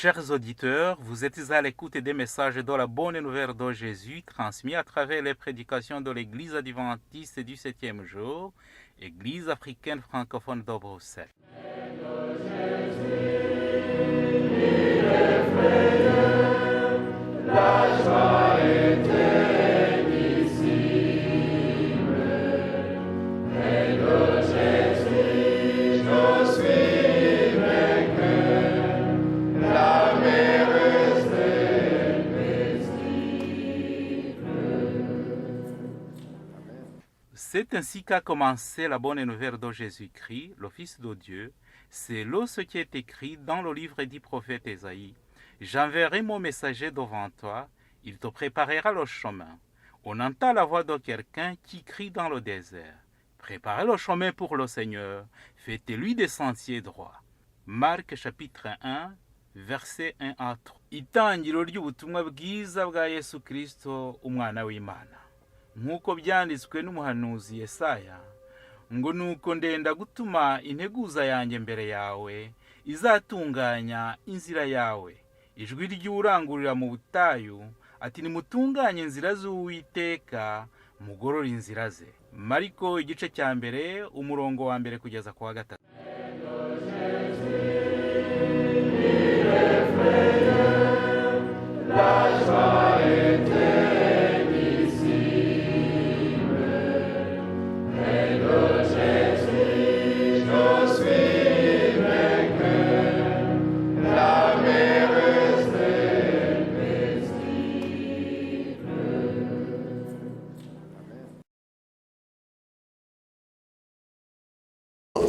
Chers auditeurs, vous êtes à l'écoute des messages de la bonne nouvelle de Jésus transmis à travers les prédications de l'Église adventiste du 7e jour, Église africaine francophone de Bruxelles. C'est ainsi qu'a commencé la bonne nouvelle de Jésus-Christ, le Fils de Dieu. C'est là ce qui est écrit dans le livre du prophète Ésaïe. J'enverrai mon messager devant toi, il te préparera le chemin. On entend la voix de quelqu'un qui crie dans le désert. Préparez le chemin pour le Seigneur, faites-lui des sentiers droits. Marc chapitre 1, verset 1 à 3. Itangiro ry'ubutumwa bwiza bwa Yesu Kristo, umwana w'Imana. Nk'uko byanditswe n'umuhanuzi Yesaya, ngo nuko ndenda gutuma integuza yanjye mbere yawe, izatunganya inzira yawe. Ijwi ry'urangurira mu butayu, ati nimutunganye inzira z'Uwiteka, mugorore inzira ze. Mariko igice cya mbere, umurongo wa mbere kugeza ku wa 3.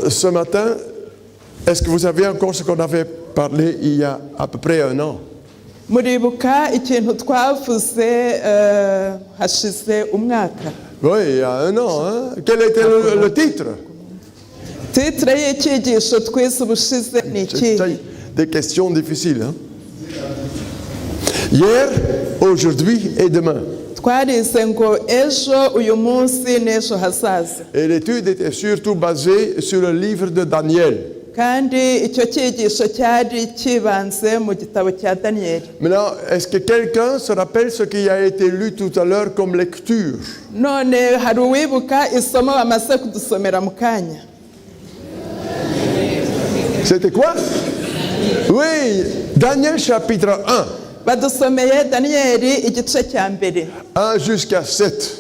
Ce matin, est-ce que vous savez encore ce qu'on avait parlé il y a à peu près un an? Muribuka ikintu twavuze hashize umwaka. Oui, il y a un an. Hein? Quel était le titre? Titre y'icyigisho twese ubushize ni iki? Des questions difficiles. Hein? Hier, aujourd'hui et demain. Twarize ngo ejo uyu munsi n'ejo hazaza. Et l'étude était surtout basée sur le livre de Daniel. Kandi icyo cyigisho cyari kibanze mu gitabo cya Daniel. Maintenant, est-ce que quelqu'un se rappelle ce qui a été lu tout à l'heure comme lecture? None hari uwibuka isomo bamaze kudusomera mu kanya? C'était quoi? Oui, Daniel chapitre 1. Badusomeye Danieli igice cya mbere. 1 jusqu'à 7.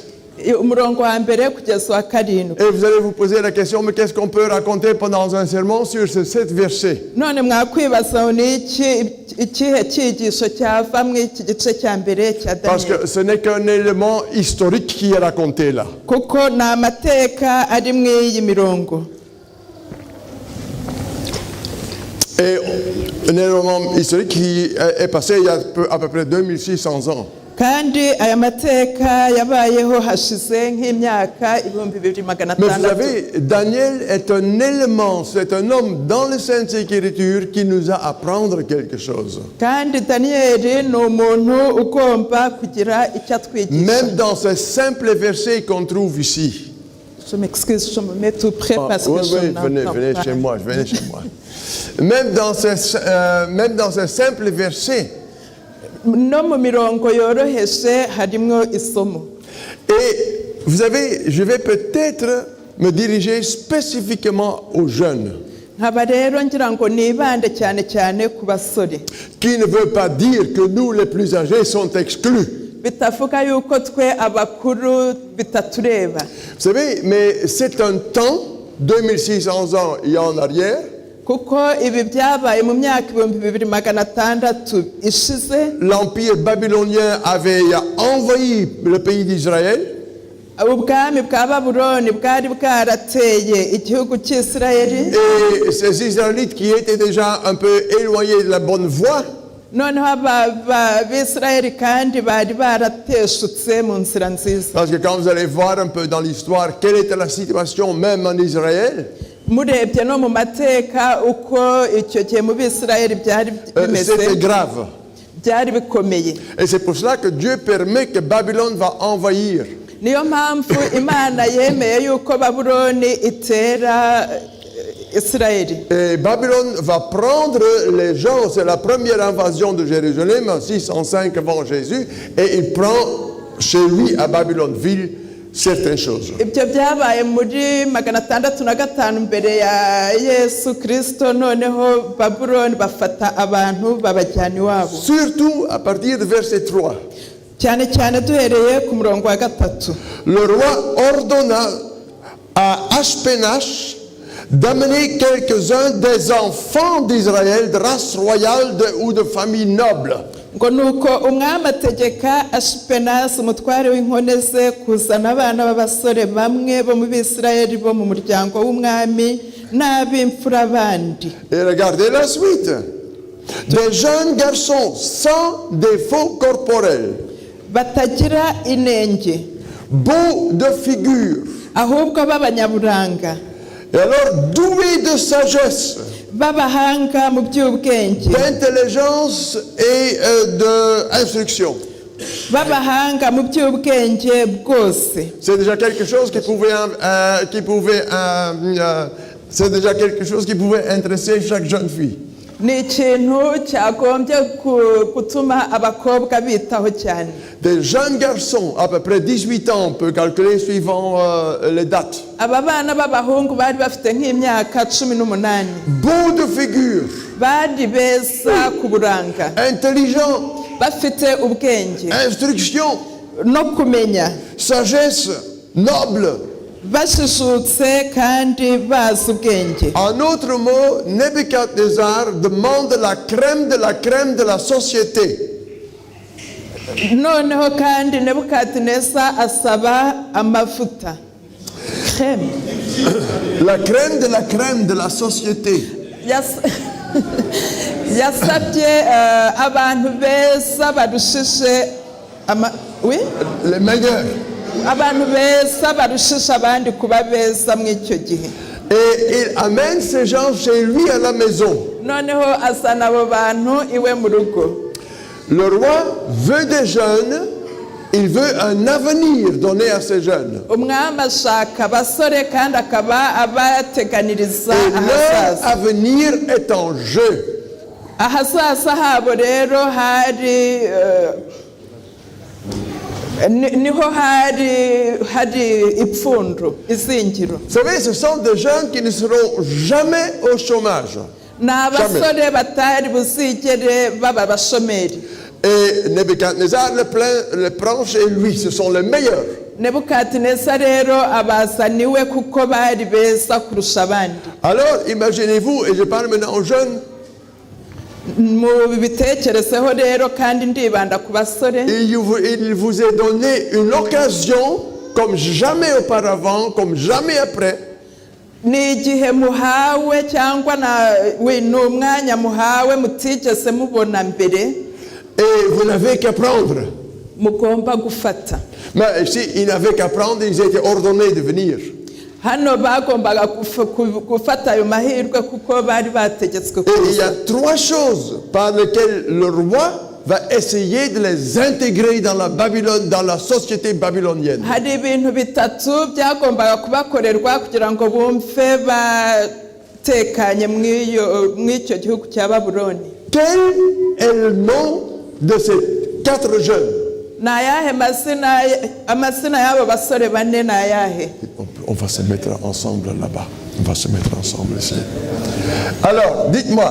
Umurongo wa mbere kugeza wa karindwi. Et vous allez vous poser la question, mais qu'est-ce qu'on peut raconter pendant un sermon sur ces 7 versets? None mwakwibaza ni ikihe cyigisho cyava mu iki gice cya mbere cya Daniel? Parce que ce n'est qu'un élément historique qui est raconté là. Kuko ni amateka ari mu iyi mirongo. Et un élément historique qui est passé il y a à peu près 2600 ans. Kandi aya mateka yabayeho hashize nk'imyaka 2600. Mais vous savez, Daniel est un élément, c'est un homme dans les Saintes Écritures qui nous a à apprendre quelque chose. Kandi Daniel ni umuntu ugomba kugira icyo atwigisha. Même dans ces simples versets qu'on trouve ici. Je m'excuse, je me mets tout près parce que venez chez moi, venez chez moi. Même dans ces simples versets. No mu mirongo yoroheje harimo isomo. Et vous savez, je vais peut-être me diriger spécifiquement aux jeunes. Nkaba rero ngira ngo nibande cyane cyane ku basore. Qui ne veut pas dire que nous les plus âgés sont exclus. Bitavuga yuko twe abakuru bitatureba. Vous savez, mais c'est un temps, 2600 ans il y a en arrière. Kuko ibi byabaye mu myaka 2600 ishize. L'empire babylonien avait envahi le pays d'Israël. Ubwami bwa Babuloni bwari bwarateye igihugu cy'Israeli. Et ces Israélites qui étaient déjà un peu éloignés de la bonne voie. Noneho ab'Israeli kandi bari barateshutse mu nzira nziza. Parce que quand vous allez voir un peu dans l'histoire quelle était la situation même en Israël. Murebye no mu mateka uko icyo gihe mu Bisirayeli byari bimeze. C'était grave. Byari bikomeye. Et c'est pour cela que Dieu permet que Babylone va envahir. Niyo mpamvu Imana yemeye yuko Babuloni itera isirayeli. Et Babylone va prendre les gens, c'est la première invasion de Jérusalem en 605 avant Jésus, et il prend chez lui à Babylone-Ville certaines choses. Ibyo byabaye muri 605 mbere ya Yesu Kristo, noneho Babuloni bafata abantu babajyana iwabo. Surtout à partir de verset 3. Cyane cyane duhereye ku murongo wa 3. Le roi ordonna à Ashpenaz d'amener quelques-uns des enfants d'Israël de race royale ou de famille noble. Ngo nuko umwami ategeka Ashpenaz umutware w'inkone ze kuzana abana b'abasore bamwe bo mu Bisirayeli bo mu muryango w'umwami n'ab'imfura bandi. Et regardez la suite. Des jeunes garçons sans défaut corporel, Batagira inenge, beaux de figure, ahubwo b'abanyaburanga, et alors doués de sagesse, b'abahanga mu by'ubwenge, d'intelligence et d'instruction. b'abahanga mu by'ubwenge bwose. C'est déjà quelque chose c'est déjà quelque chose qui pouvait intéresser chaque jeune fille. Ni ikintu cyagombye gutuma abakobwa bitaho cyane. Des jeunes garçons, à peu près 18 ans, on peut calculer suivant les dates. Aba bana b'abahungu bari bafite nk'imyaka 18, Beaux de figure, bari beza ku buranga, intelligents, bafite ubwenge instruction, no kumenya, sagesse, noble. bashishutse kandi bazi ubwenge. En autre mot, Nebuchadnezzar demande la crème de la société. Noneho kandi Nebukadineza asaba amavuta, crème, La crème de la société. yasabye abantu beza barushije oui, Les meilleurs. abantu beza barushije abandi kuba beza mu icyo gihe. Et il amène ces gens chez lui à la maison. Noneho azana abo bantu iwe mu rugo. Le roi veut des jeunes, il veut un avenir donné à ces jeunes. Umwami ashaka abasore kandi akaba abateganiriza Et leur ahazaza. avenir est en jeu. Ahazaza habo rero hari niho hari ipfundo, izingiro. Vous savez, ce sont des jeunes qui ne seront jamais au chômage. Ni abasore batari buzigere baba abashomeri. Et Nebuchadnezzar le prend chez lui, ce sont les meilleurs. Nebukadineza rero abazaniwe kuko bari beza kurusha abandi. Alors, imaginez-vous, et je parle maintenant aux jeunes, Mubitekerezeho rero kandi ndibanda ku basore. il vous est donné une occasion comme jamais auparavant, comme jamais après. Ni igihe muhawe cyangwa ni umwanya muhawe mutigeze mubona mbere. Et vous n'avez qu'à prendre. Mugomba gufata. Mais ici, ils n'avaient qu'à prendre, ils étaient ordonnés de venir. Hano bagombaga gufata ayo mahirwe kuko bari bategetswe Et il y a kuza. 3 choses par lesquelles le roi va essayer de les intégrer dans la Babylone, dans la société babylonienne. Hari ibintu bitatu byagombaga kubakorerwa kugira ngo bumve batekanye mw'icyo gihugu cya Babuloni. Quel est le nom de ces 4 jeunes? Ni ayahe amazina y'abo basore bane ni ayahe? On va se mettre ensemble là-bas. On va se mettre ensemble ici. Alors, dites-moi,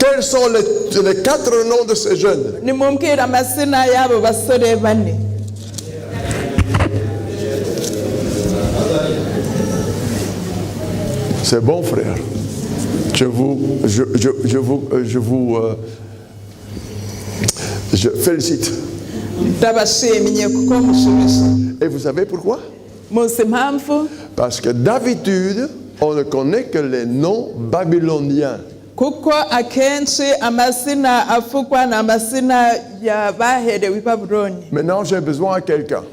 quels sont les 4 noms de ces jeunes? Nimumbwire amazina y'abo basore bane. C'est bon, frère. Je félicite. Ndabashimye kuko mushubije. Et vous savez pourquoi? Muzi impamvu? Parce que d'habitude, on ne connaît que les noms babyloniens. Kuko akenshi amazina avugwa ni amazina y'abaherewe i Babuloni. Maintenant, j'ai besoin de quelqu'un.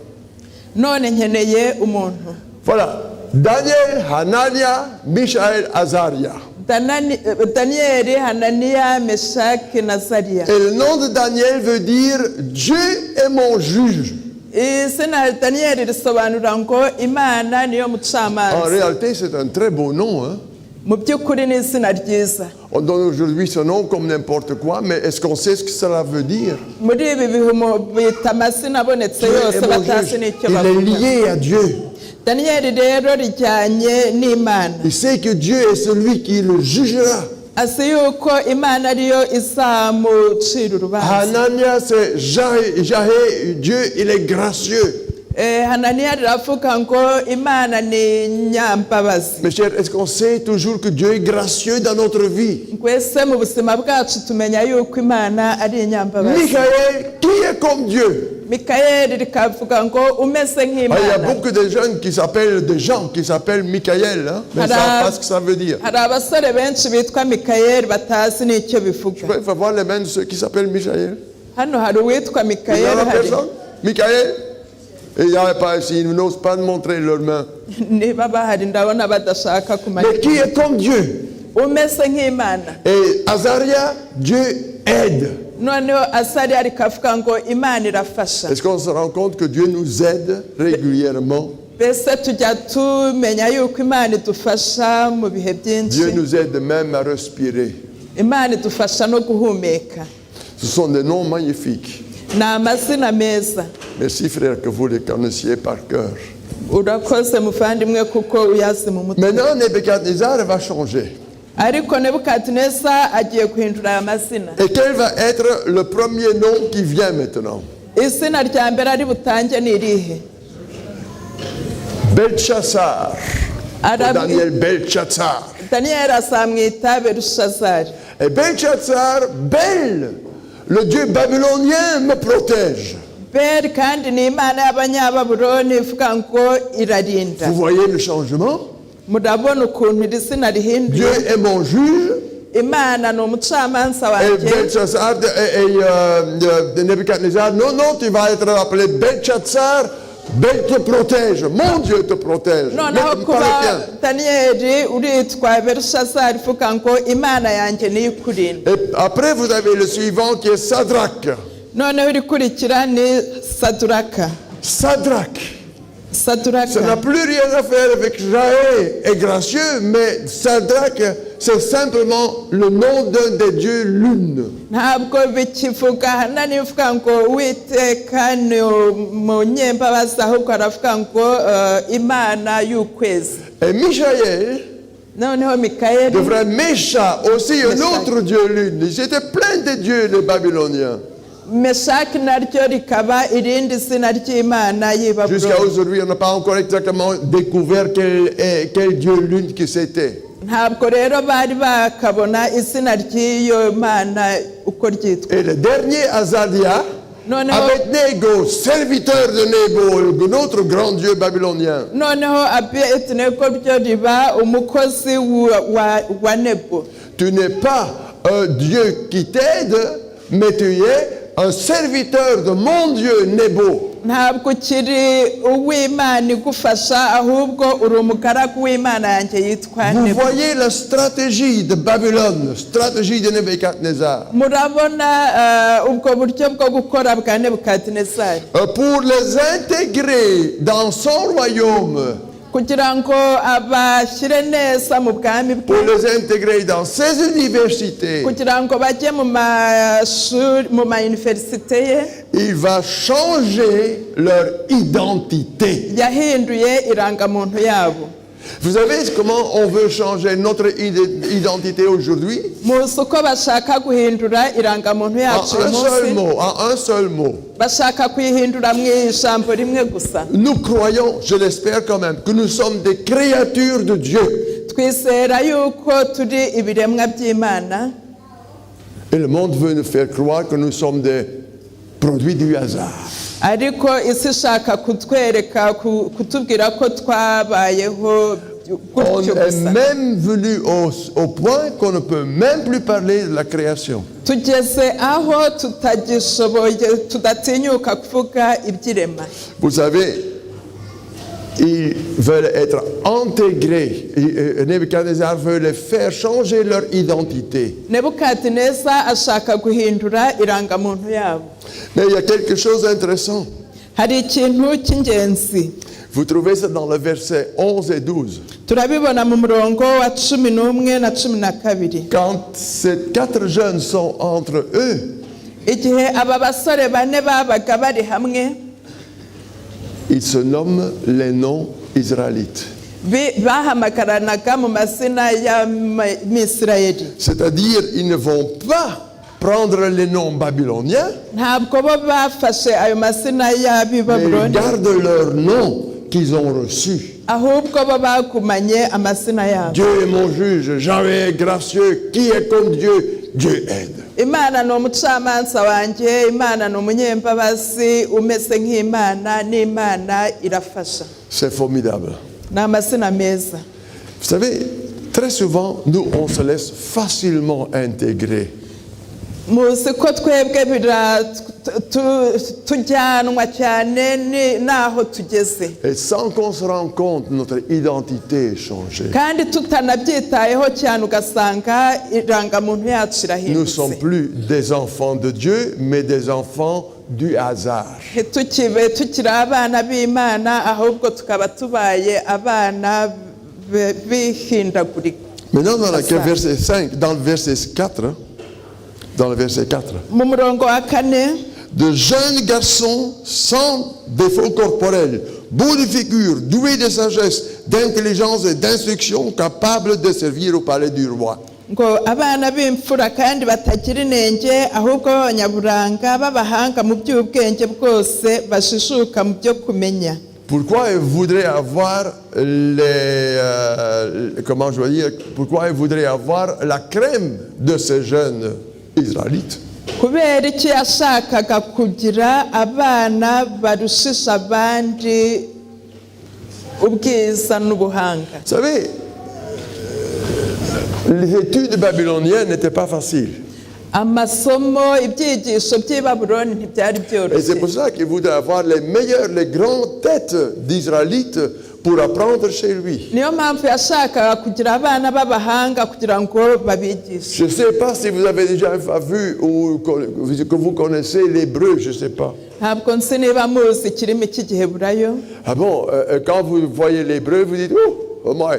None nkeneye umuntu. Voilà. Daniel, Hanania, Mishaël, Azaria. Danieli, Hanania, Meshaki na Azariya. Et le nom de Daniel veut dire Dieu est mon juge. Izina Danieli risobanura ngo Imana niyo En mucamanza. réalité, c'est un très beau nom. Hein? mu by'ukuri ni izina ryiza. On donne aujourd'hui ce nom comme n'importe quoi, mais est-ce qu'on sait ce que cela veut dire? Muri ibi bihe bita amazina abonetse Dieu yose est mon batazi juge. n'icyo Il est bavuga. lié à Dieu. Daniyeli rero rijyanye n'Imana. Il sait que Dieu est celui qui le jugera. Azi yuko Imana ariyo izamucira urubanza. Hanania, c'est Jahé, Dieu, il est gracieux. Hananiya riravuga ngo Imana ni nyambabazi. Mes chers, est-ce qu'on sait toujours que Dieu est gracieux dans notre vie? Twese mu buzima bwacu tumenya yuko Imana ari inyambabazi. Michael, qui est comme Dieu? Mikayeli rikavuga ngo umeze Ah, il y a nk'Imana. beaucoup de jeunes qui s'appellent, des gens qui s'appellent Michael, hein, mais ils ne savent pas ce que ça veut dire. Hari abasore benshi bitwa Mikayeli batazi n'icyo bivuga. Il faut voir les mains de ceux qui s'appellent Michael. Hano hari uwitwa Il y Mikayeli en a hari. personne? Michael? Et il n'y a pas ici, ils n'osent pas montrer leurs mains. Niba bahari ndabona badashaka Mais kumanika. qui est comme Dieu? Umeze nk'Imana. Et Azaria, Dieu aide. Noneho Asariya rikavuga ngo Imana irafasha. Est-ce qu'on se rend compte que Dieu nous aide régulièrement? Mbese tujya tumenya yuko Imana idufasha mu bihe byinshi. Dieu nous aide même à respirer. Imana idufasha no guhumeka. Ce sont des noms magnifiques. Ni amazina meza. Merci frère que vous les connaissiez par cœur. Urakoze muvandimwe kuko uyazi mu mutwe. Maintenant, Nebuchadnezzar va changer. Ariko Nebukadineza agiye guhindura aya mazina. Et quel va être le premier nom qui vient maintenant? Izina rya mbere ari butange ni irihe? Belchassar. Daniel Belchassar. Daniyeli azamwita Belushazari. Et Belchassar, Bel, le dieu babylonien, me protège. Beli kandi ni Imana y'Abanyababuloni ivuga ngo irarinda. Vous voyez le changement? Murabona ukuntu iri zina Dieu rihinduye. est mon juge. Imana ni umucamanza Et wanjye. Belchassar de Nebuchadnezzar, non, non, tu vas être appelé Belchassar, Bel te protège, mon Dieu te protège. Noneho Mais kuba parlez bien. Daniyeli uritwa Belushazari ivuga ngo Imana yanjye niyo ikurinda. Et après, vous avez le suivant qui est Sadrach. Noneho irikurikira ni Saduraka. Sadrach. Ça n'a Saduraka. plus rien à faire avec Jahé et gracieux, mais Sadrach, c'est simplement le nom d'un des dieux lune. Ntabwo bikivuga Hanani ivuga ngo Uwiteka ni umunyembabazi ahubwo aravuga ngo Imana y'ukwezi. Et Michaël Noneho Mikayeli devrait Mécha, aussi un autre dieu lune. Ils étaient pleins de dieux, les Babyloniens. Meshaki naryo rikaba irindi zina ry'Imana y'i Jusqu'à Babuloni. aujourd'hui, on n'a pas encore exactement découvert quel dieu lune que c'était. Ntabwo rero bari bakabona izina ry'iyo Mana uko ryitwa. Et le dernier, Azadia, Noneho Abednego, serviteur de Nebo, notre grand dieu babylonien. noneho Abednego ryo riba umukozi wa Nebo. Tu n'es pas un Dieu qui t'aide, mais tu es un serviteur de mon Dieu Nebo. Ntabwo ukiri uw'Imana igufasha ahubwo uri umugaragu w'Imana yanjye yitwa Vous Nebo. voyez la stratégie de Babylone, stratégie de Nebuchadnezzar. Murabona ubwo buryo bwo gukora bwa Nebukadinezari Pour les intégrer dans son royaume, kugira ngo abashyire neza mu bwami pour bwe, les intégrer dans ses universités, kugira ngo bajye mu mashuri mu mayuniverisite ye. il va changer leur identité. Yahinduye irangamuntu yabo. Vous savez comment on veut changer notre identité aujourd'hui? Muzi uko bashaka guhindura irangamuntu En yacu uyu un seul munsi? mot, en un seul mot. Bashaka kuyihindura mu ijambo rimwe gusa. Nous croyons, je l'espère quand même, que nous sommes des créatures de Dieu. Twizera yuko turi ibiremwa by'Imana, Et le monde veut nous faire croire que nous sommes des produits du hasard. ariko isi ishaka kutwereka kutubwira ko twabayeho On gutyo est gusa. même venu au point qu'on ne peut même plus parler de la création. Tugeze aho tutagishoboye tudatinyuka kuvuga iby'irema. Vous savez, ils veulent être intégrés. Nebuchadnezzar veut les faire changer leur identité. Nebukadineza ashaka guhindura irangamuntu yabo. Mais il y a quelque chose d'intéressant. Hari ikintu cy'ingenzi. Vous trouvez ça dans le verset 11 et 12. turabibona mu murongo wa 11 na 12. Quand ces 4 jeunes sont entre eux, Igihe aba basore bane babaga bari hamwe, ils se nomment les noms israélites. bahamagaranaga mu mazina y'Amisirayeli. C'est-à-dire, ils ne vont pas prendre les noms babyloniens, Ntabwo bo bafashe ayo mazina mais ils y'Ababuloni, gardent leurs noms qu'ils ont reçus. ahubwo bo bagumanye amazina yabo. Dieu est mon juge, Yahweh est gracieux, qui est comme Dieu? Dieu aide. Imana ni umucamanza wanjye, Imana ni umunyembabazi, umeze nk'Imana, n'Imana irafasha. C'est formidable. Ni amazina meza. Vous savez, très souvent, nous, on se laisse facilement intégrer. Muzi ko twebwe tujyanwa cyane n'aho tugeze, Et sans qu'on se rende compte, notre identité est changée. kandi tutanabyitayeho cyane ugasanga irangamuntu yacu Nous ne sommes irahindutse. plus des enfants de Dieu, mais des enfants du hasard. Tukiri abana b'Imana, ahubwo tukaba tubaye abana b'ihindagurika. Maintenant, dans le verset 5, dans le verset 4, dans le verset 4, Mu murongo wa 4, de jeunes garçons sans défaut corporel, beaux de figure, doués de sagesse, d'intelligence et d'instruction, capables de servir au palais du roi. ngo abana b'imfura kandi batagira inenge, ahubwo b'abanyaburanga, b'abahanga mu by'ubwenge bwose, bashishuka mu byo kumenya. Pourquoi ils voudraient avoir comment je veux dire, pourquoi ils voudraient avoir la crème de ces jeunes Israélites? Kubera iki yashakaga kugira abana barushisha abandi ubwiza n'ubuhanga? Vous savez, les études babyloniennes n'étaient pas faciles. Amasomo, ibyigisho by'i Babuloni ntibyari Et c'est byoroshye. pour ça qu'il voudrait avoir les meilleures, les grandes têtes d'Israélites pour apprendre chez lui. Niyo mpamvu yashakaga kugira abana b'abahanga kugira ngo babigishe. Je ne sais pas si vous avez déjà vu ou que vous connaissez l'hébreu, je ne sais pas. Ntabwo nzi niba muzi ikirimi cy'Igiheburayo. Ah bon, quand vous voyez l'hébreu, vous dites, oh my.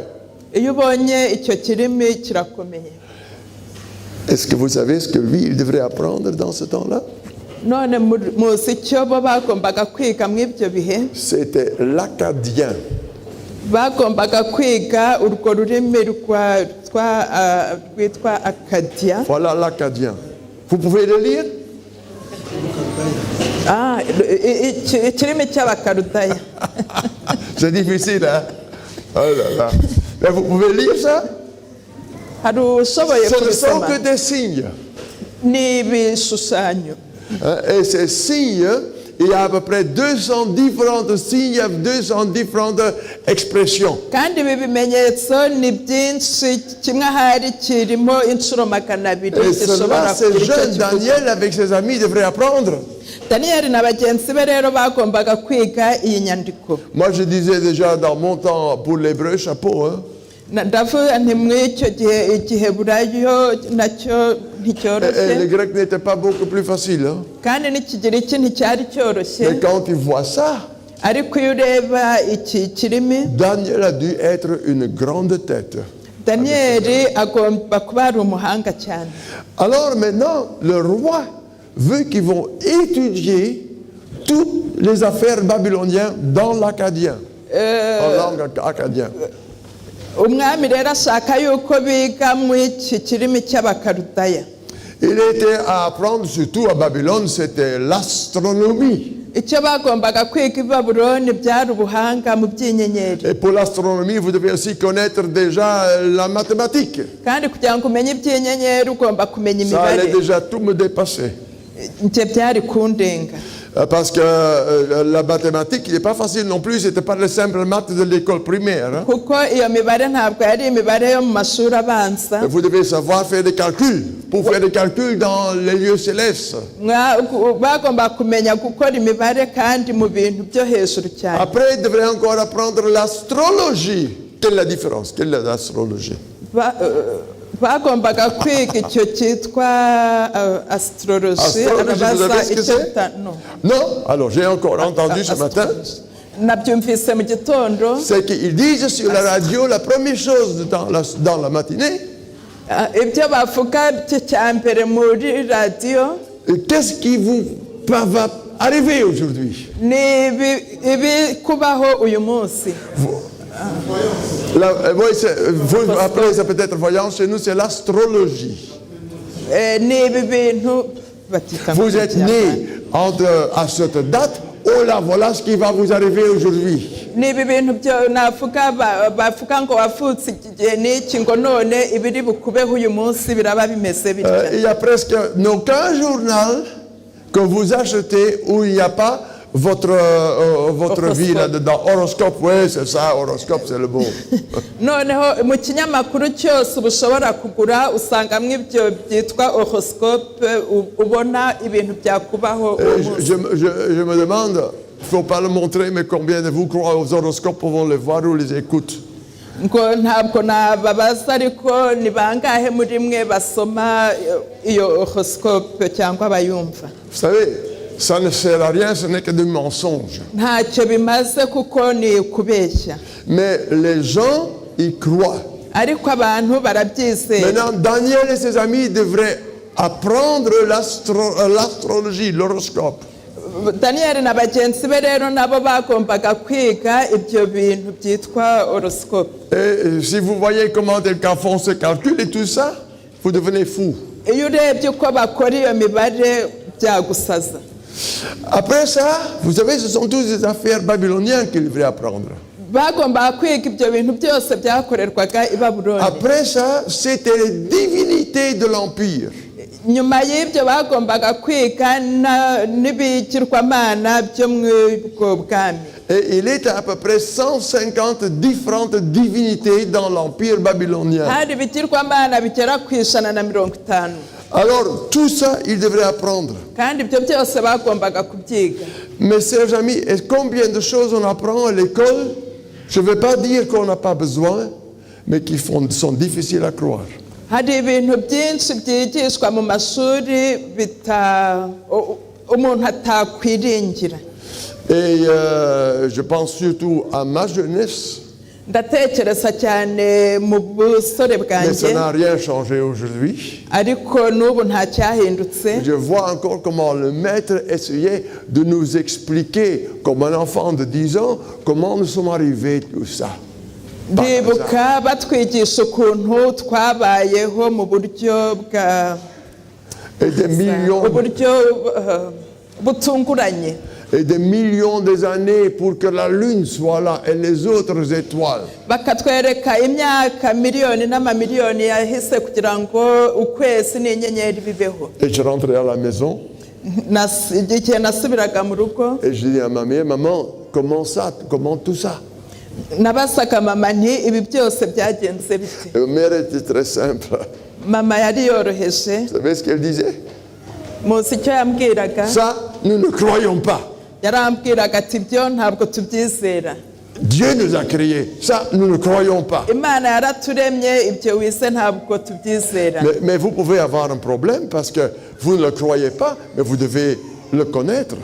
Iyo ubonye icyo kirimi kirakomeye. Est-ce que vous savez ce que lui, il devrait apprendre dans ce temps-là? None muzi icyo bo bagombaga kwiga mu ibyo bihe? C'était l'akkadien. Bagombaga kwiga urwo rurimi rwitwa Akadia. Voilà l'akkadien. Vous pouvez le lire? Ikirimi cy'Abakaludaya. C'est difficile, hein? Oh là là. Mais vous pouvez lire ça? Hari ushoboye Ce ne sont kubisoma? que des signes. Ni ibishushanyo. Et ces signes, il y a à peu près 200 différents signes, 200 différentes expressions. Kandi ibi bimenyetso ni byinshi, kimwe ahari kirimo inshuro 200 Et cela, gishobora ces kugira icyo jeunes kivuga. Daniel avec ses amis devraient apprendre. Daniyeli na bagenzi be rero bagombaga kwiga iyi nyandiko. Moi, je disais déjà dans mon temps pour l'hébreu, chapeau. Hein? Ndavuga nti muri icyo gihe Igiheburayo nacyo Et le nticyoroshye, grec n'était pas beaucoup plus facile. Hein? kandi n'Ikigiriki nticyari cyoroshye, Mais quand ils voient ça, ariko iyo ureba iki kirimi, Daniel a dû être une grande tête. Daniyeli agomba kuba ari umuhanga cyane. Alors maintenant, le roi veut qu'ils vont étudier toutes les affaires babyloniennes dans l'akkadien, en langue akkadien. Umwami rero ashaka yuko biga mu iki kirimi cy'Abakaludaya. Il était à apprendre, surtout à Babylone, c'était l'astronomie. Icyo bagombaga kwiga i Babuloni byari ubuhanga mu by'inyenyeri. Et pour l'astronomie, vous devez aussi connaître déjà la mathématique. Kandi kugira ngo umenye iby'inyenyeri ugomba kumenya Ça allait imibare. déjà tout me dépasser. Njye byari kundenga. Parce que la mathématique, il n'est pas facile non plus, c'était pas le simple maths de l'école primaire. Hein. Kuko iyo mibare ntabwo yari imibare yo mu mashuri abanza. Vous devez savoir faire des calculs, pour faire des calculs dans les lieux célestes. Bagomba kumenya gukora imibare kandi mu bintu byo hejuru cyane. Après, ils devraient encore apprendre l'astrologie. Quelle est la différence? Quelle est l'astrologie? Bagombaga kwiga icyo cyitwa astrologie. Astrologie, vous savez ce que c'est? Non. Non? Alors, j'ai encore entendu ce matin nabyumvise mu gitondo. C'est qu'ils disent sur la radio la première chose dans la matinée. Ibyo bavuga cya mbere muri radiyo. Qu'est-ce qui vous va arriver aujourd'hui? Ni ibi kubaho uyu munsi. Vous appelez ça peut-être voyance, chez nous c'est l'astrologie. Ni ibi bintu batika. Vous êtes né à cette date. Oh là, voilà ce qui va vous arriver aujourd'hui. Ni ibi bintu byo navuga bavuga ngo wavutse igihe n'iki ngo none ibiri bukubeho uyu munsi biraba bimeze bitya. Il y a presque aucun journal que vous achetez où il n'y a pas votre vie là-dedans. Horoscope, oui, c'est ça, horoscope, c'est le bon. Noneho mu kinyamakuru cyose ubushobora kugura usangamo ibyo byitwa horoscope ubona ibintu byakubaho. Je me demande, il ne faut pas le montrer, mais combien de vous croient aux horoscopes pour les voir ou les écoutent? Ngo ntabwo nababaza ariko ni bangahe muri mwe basoma iyo horoscope cyangwa bayumva? Vous savez, ça ne sert à rien, ce n'est que du mensonge. Ntacyo bimaze kuko ni kubeshya. Mais les gens y croient. Ariko abantu barabyizera. Maintenant, Daniel et ses amis devraient apprendre l'astrologie, l'horoscope. Daniel na bagenzi be rero nabo bagombaga kwiga ibyo bintu byitwa horoscope. Et si vous voyez comment ils font ce calcul et tout ça, vous devenez fou. Iyo urebye uko bakora iyo mibare byagusaza. Après ça, vous savez, ce sont tous des affaires babyloniennes qu'il devrait apprendre. Bagombaga kwiga ibyo bintu byose byakorerwaga i Babuloni. Après ça, c'était les divinités de l'empire. Nyuma y'ibyo bagombaga kwiga n'ibigirwamana byo mu bwami. Et il était à peu près 150 différentes divinités dans l'empire babylonien. Hari ibigirwamana bigera ku 150. Alors, tout ça, il devrait apprendre. Kandi ibyo byose bagombaga kubyiga. Mes chers amis, et combien de choses on apprend à l'école? Je ne veux pas dire qu'on n'a pas besoin, mais qui sont difficiles à croire. Hari ibintu byinshi byigishwa mu mashuri umuntu atakwiringira. Et je pense surtout à ma jeunesse. Ndatekereza cyane mu busore Mais ça bwanjye. n'a rien changé aujourd'hui. Ariko n'ubu nta cyahindutse. Je vois encore comment le maître essayait de nous expliquer, comme un enfant de 10 ans, comment nous sommes arrivés tout ça. Ndibuka batwigisha ukuntu twabayeho mu buryo bwa Et des millions, uburyo butunguranye. et des millions d'années pour que la lune soit là et les autres étoiles. Bakatwereka imyaka miliyoni n'amamiliyoni yahise kugira ngo ukwezi n'inyenyeri bibeho. Et je rentrais à la maison Igihe nasubiraga mu rugo et je dis à ma mère, maman, comment ça, comment tout ça? nabasaga mama nti ibi byose byagenze bite. Et ma mère était très simple. Mama yari yoroheje. Vous savez ce qu'elle disait? Muzi icyo yambwiraga? Ça, nous ne croyons pas. Yarambwiraga ati ibyo ntabwo tubyizera. Dieu nous a créés. Ça, nous ne croyons pas. Imana yaraturemye ibyo wise ntabwo tubyizera. Mais vous pouvez avoir un problème parce que vous ne le croyez pas, mais vous devez le connaître.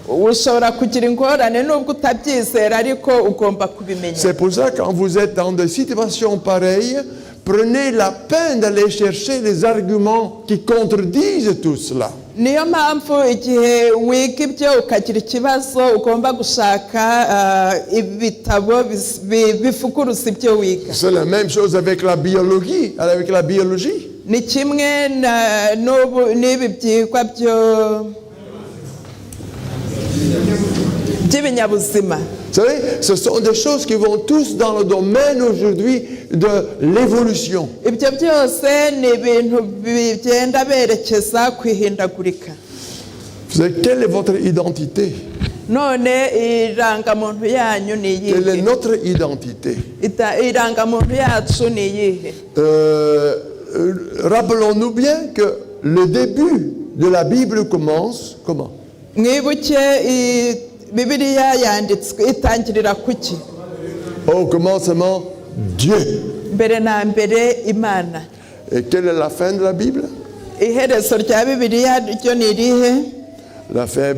Ushobora kugira ingorane nubwo utabyizera ariko ugomba kubimenya. C'est pour ça que quand vous êtes dans des situations pareilles, prenez la peine d'aller chercher les arguments qui contredisent tout cela. Niyo mpamvu igihe wiga ibyo ukagira ikibazo ugomba gushaka ibitabo bivuguruza ibyo wiga. C'est la même chose avec la biologie. Ni kimwe n'ibi byigwa by'ibinyabuzima. Vous savez, ce sont des choses qui vont tous dans le domaine aujourd'hui de l'évolution. Ibyo byose ni ibintu bigenda berekeza kwihindagurika. Vous savez, quelle est votre identité? None irangamuntu yanyu ni iyihe? Quelle est notre identité? Irangamuntu yacu ni iyihe? Rappelons-nous bien que le début de la Bible commence comment? Mwibuke Bibiliya yanditswe itangirira kuki? Au commencement, Dieu. Mbere na mbere Imana. Et quelle est la fin de la Bible? Iherezo rya Bibiliya ryo ni irihe? La fin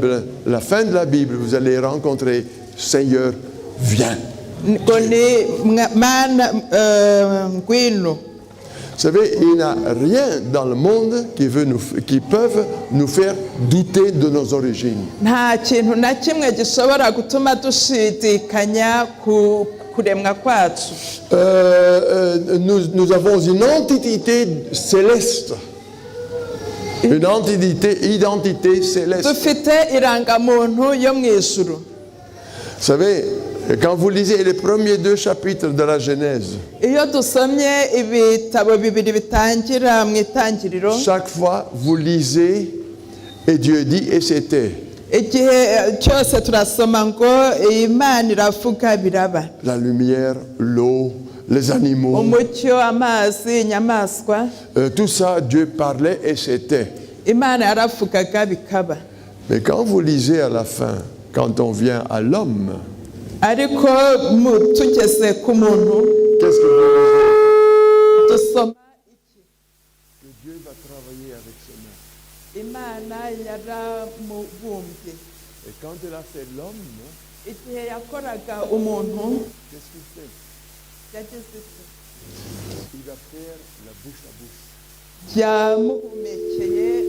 de la Bible, vous allez rencontrer Seigneur, viens. ngo ni mana ngwino. Vous savez, il n'y a rien dans le monde qui peuvent nous faire douter de nos origines. Nta kintu na kimwe gishobora gutuma dushidikanya ku kuremwa kwacu. Nous avons une entité céleste. Une identité céleste. Dufite irangamuntu yo mu ijuru. Vous savez, quand vous lisez les premiers 2 chapitres de la Genèse, Iyo dusomye ibitabo bibiri bitangira mu itangiriro, chaque fois vous lisez et Dieu dit et c'était. igihe cyose turasoma ngo Imana iravuga biraba. La lumière, l'eau, les animaux, Umucyo, amazi, inyamaswa, tout ça Dieu parlait et c'était. Imana yaravugaga bikaba. Mais quand vous lisez à la fin, quand on vient à l'homme, Ariko tugeze ku muntu qu'est-ce que vous dusoma iki? Que Dieu va travailler avec ses mains. Imana yaramubumbye. Et quand elle a fait l'homme, Igihe yakoraga umuntu qu'est-ce qu'il fait? yagize iki? Il va faire la bouche à bouche. Yamuhumekeye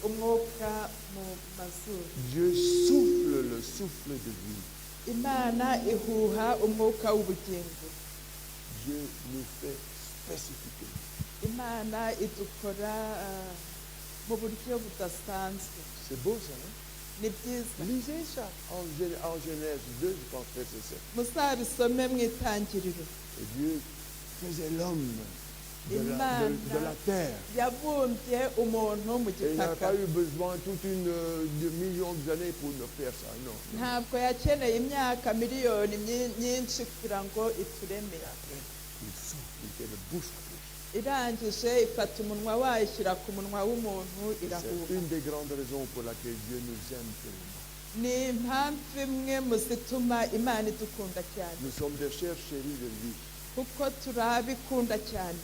umwuka mu mazuru. Dieu souffle le souffle de vie. Imana ihuha umwuka w'ubugingo. Dieu nous fait spécifiquement. Imana idukora mu buryo budasanzwe. C'est beau ça, hein? Ni byiza. Lisez ça en Genèse 2, je pense que c'est ça. Muzabisome mu itangiriro. Et Dieu faisait l'homme de la terre. Yabumbye umuntu mu Et il n'a gitaka. pas eu besoin toute de millions d'années pour ne faire ça, non. Ntabwo yakeneye imyaka miliyoni nyinshi kugira ngo itureme. Il souffle, il fait de bouche à bouche. Irangije ifata umunwa wayo ishyira ku munwa w'umuntu C'est irahuha. une des grandes raisons pour laquelle Dieu nous aime tellement. Ni impamvu imwe mu zituma Imana idukunda cyane, Nous sommes des chers chéris de lui, kuko turabikunda cyane.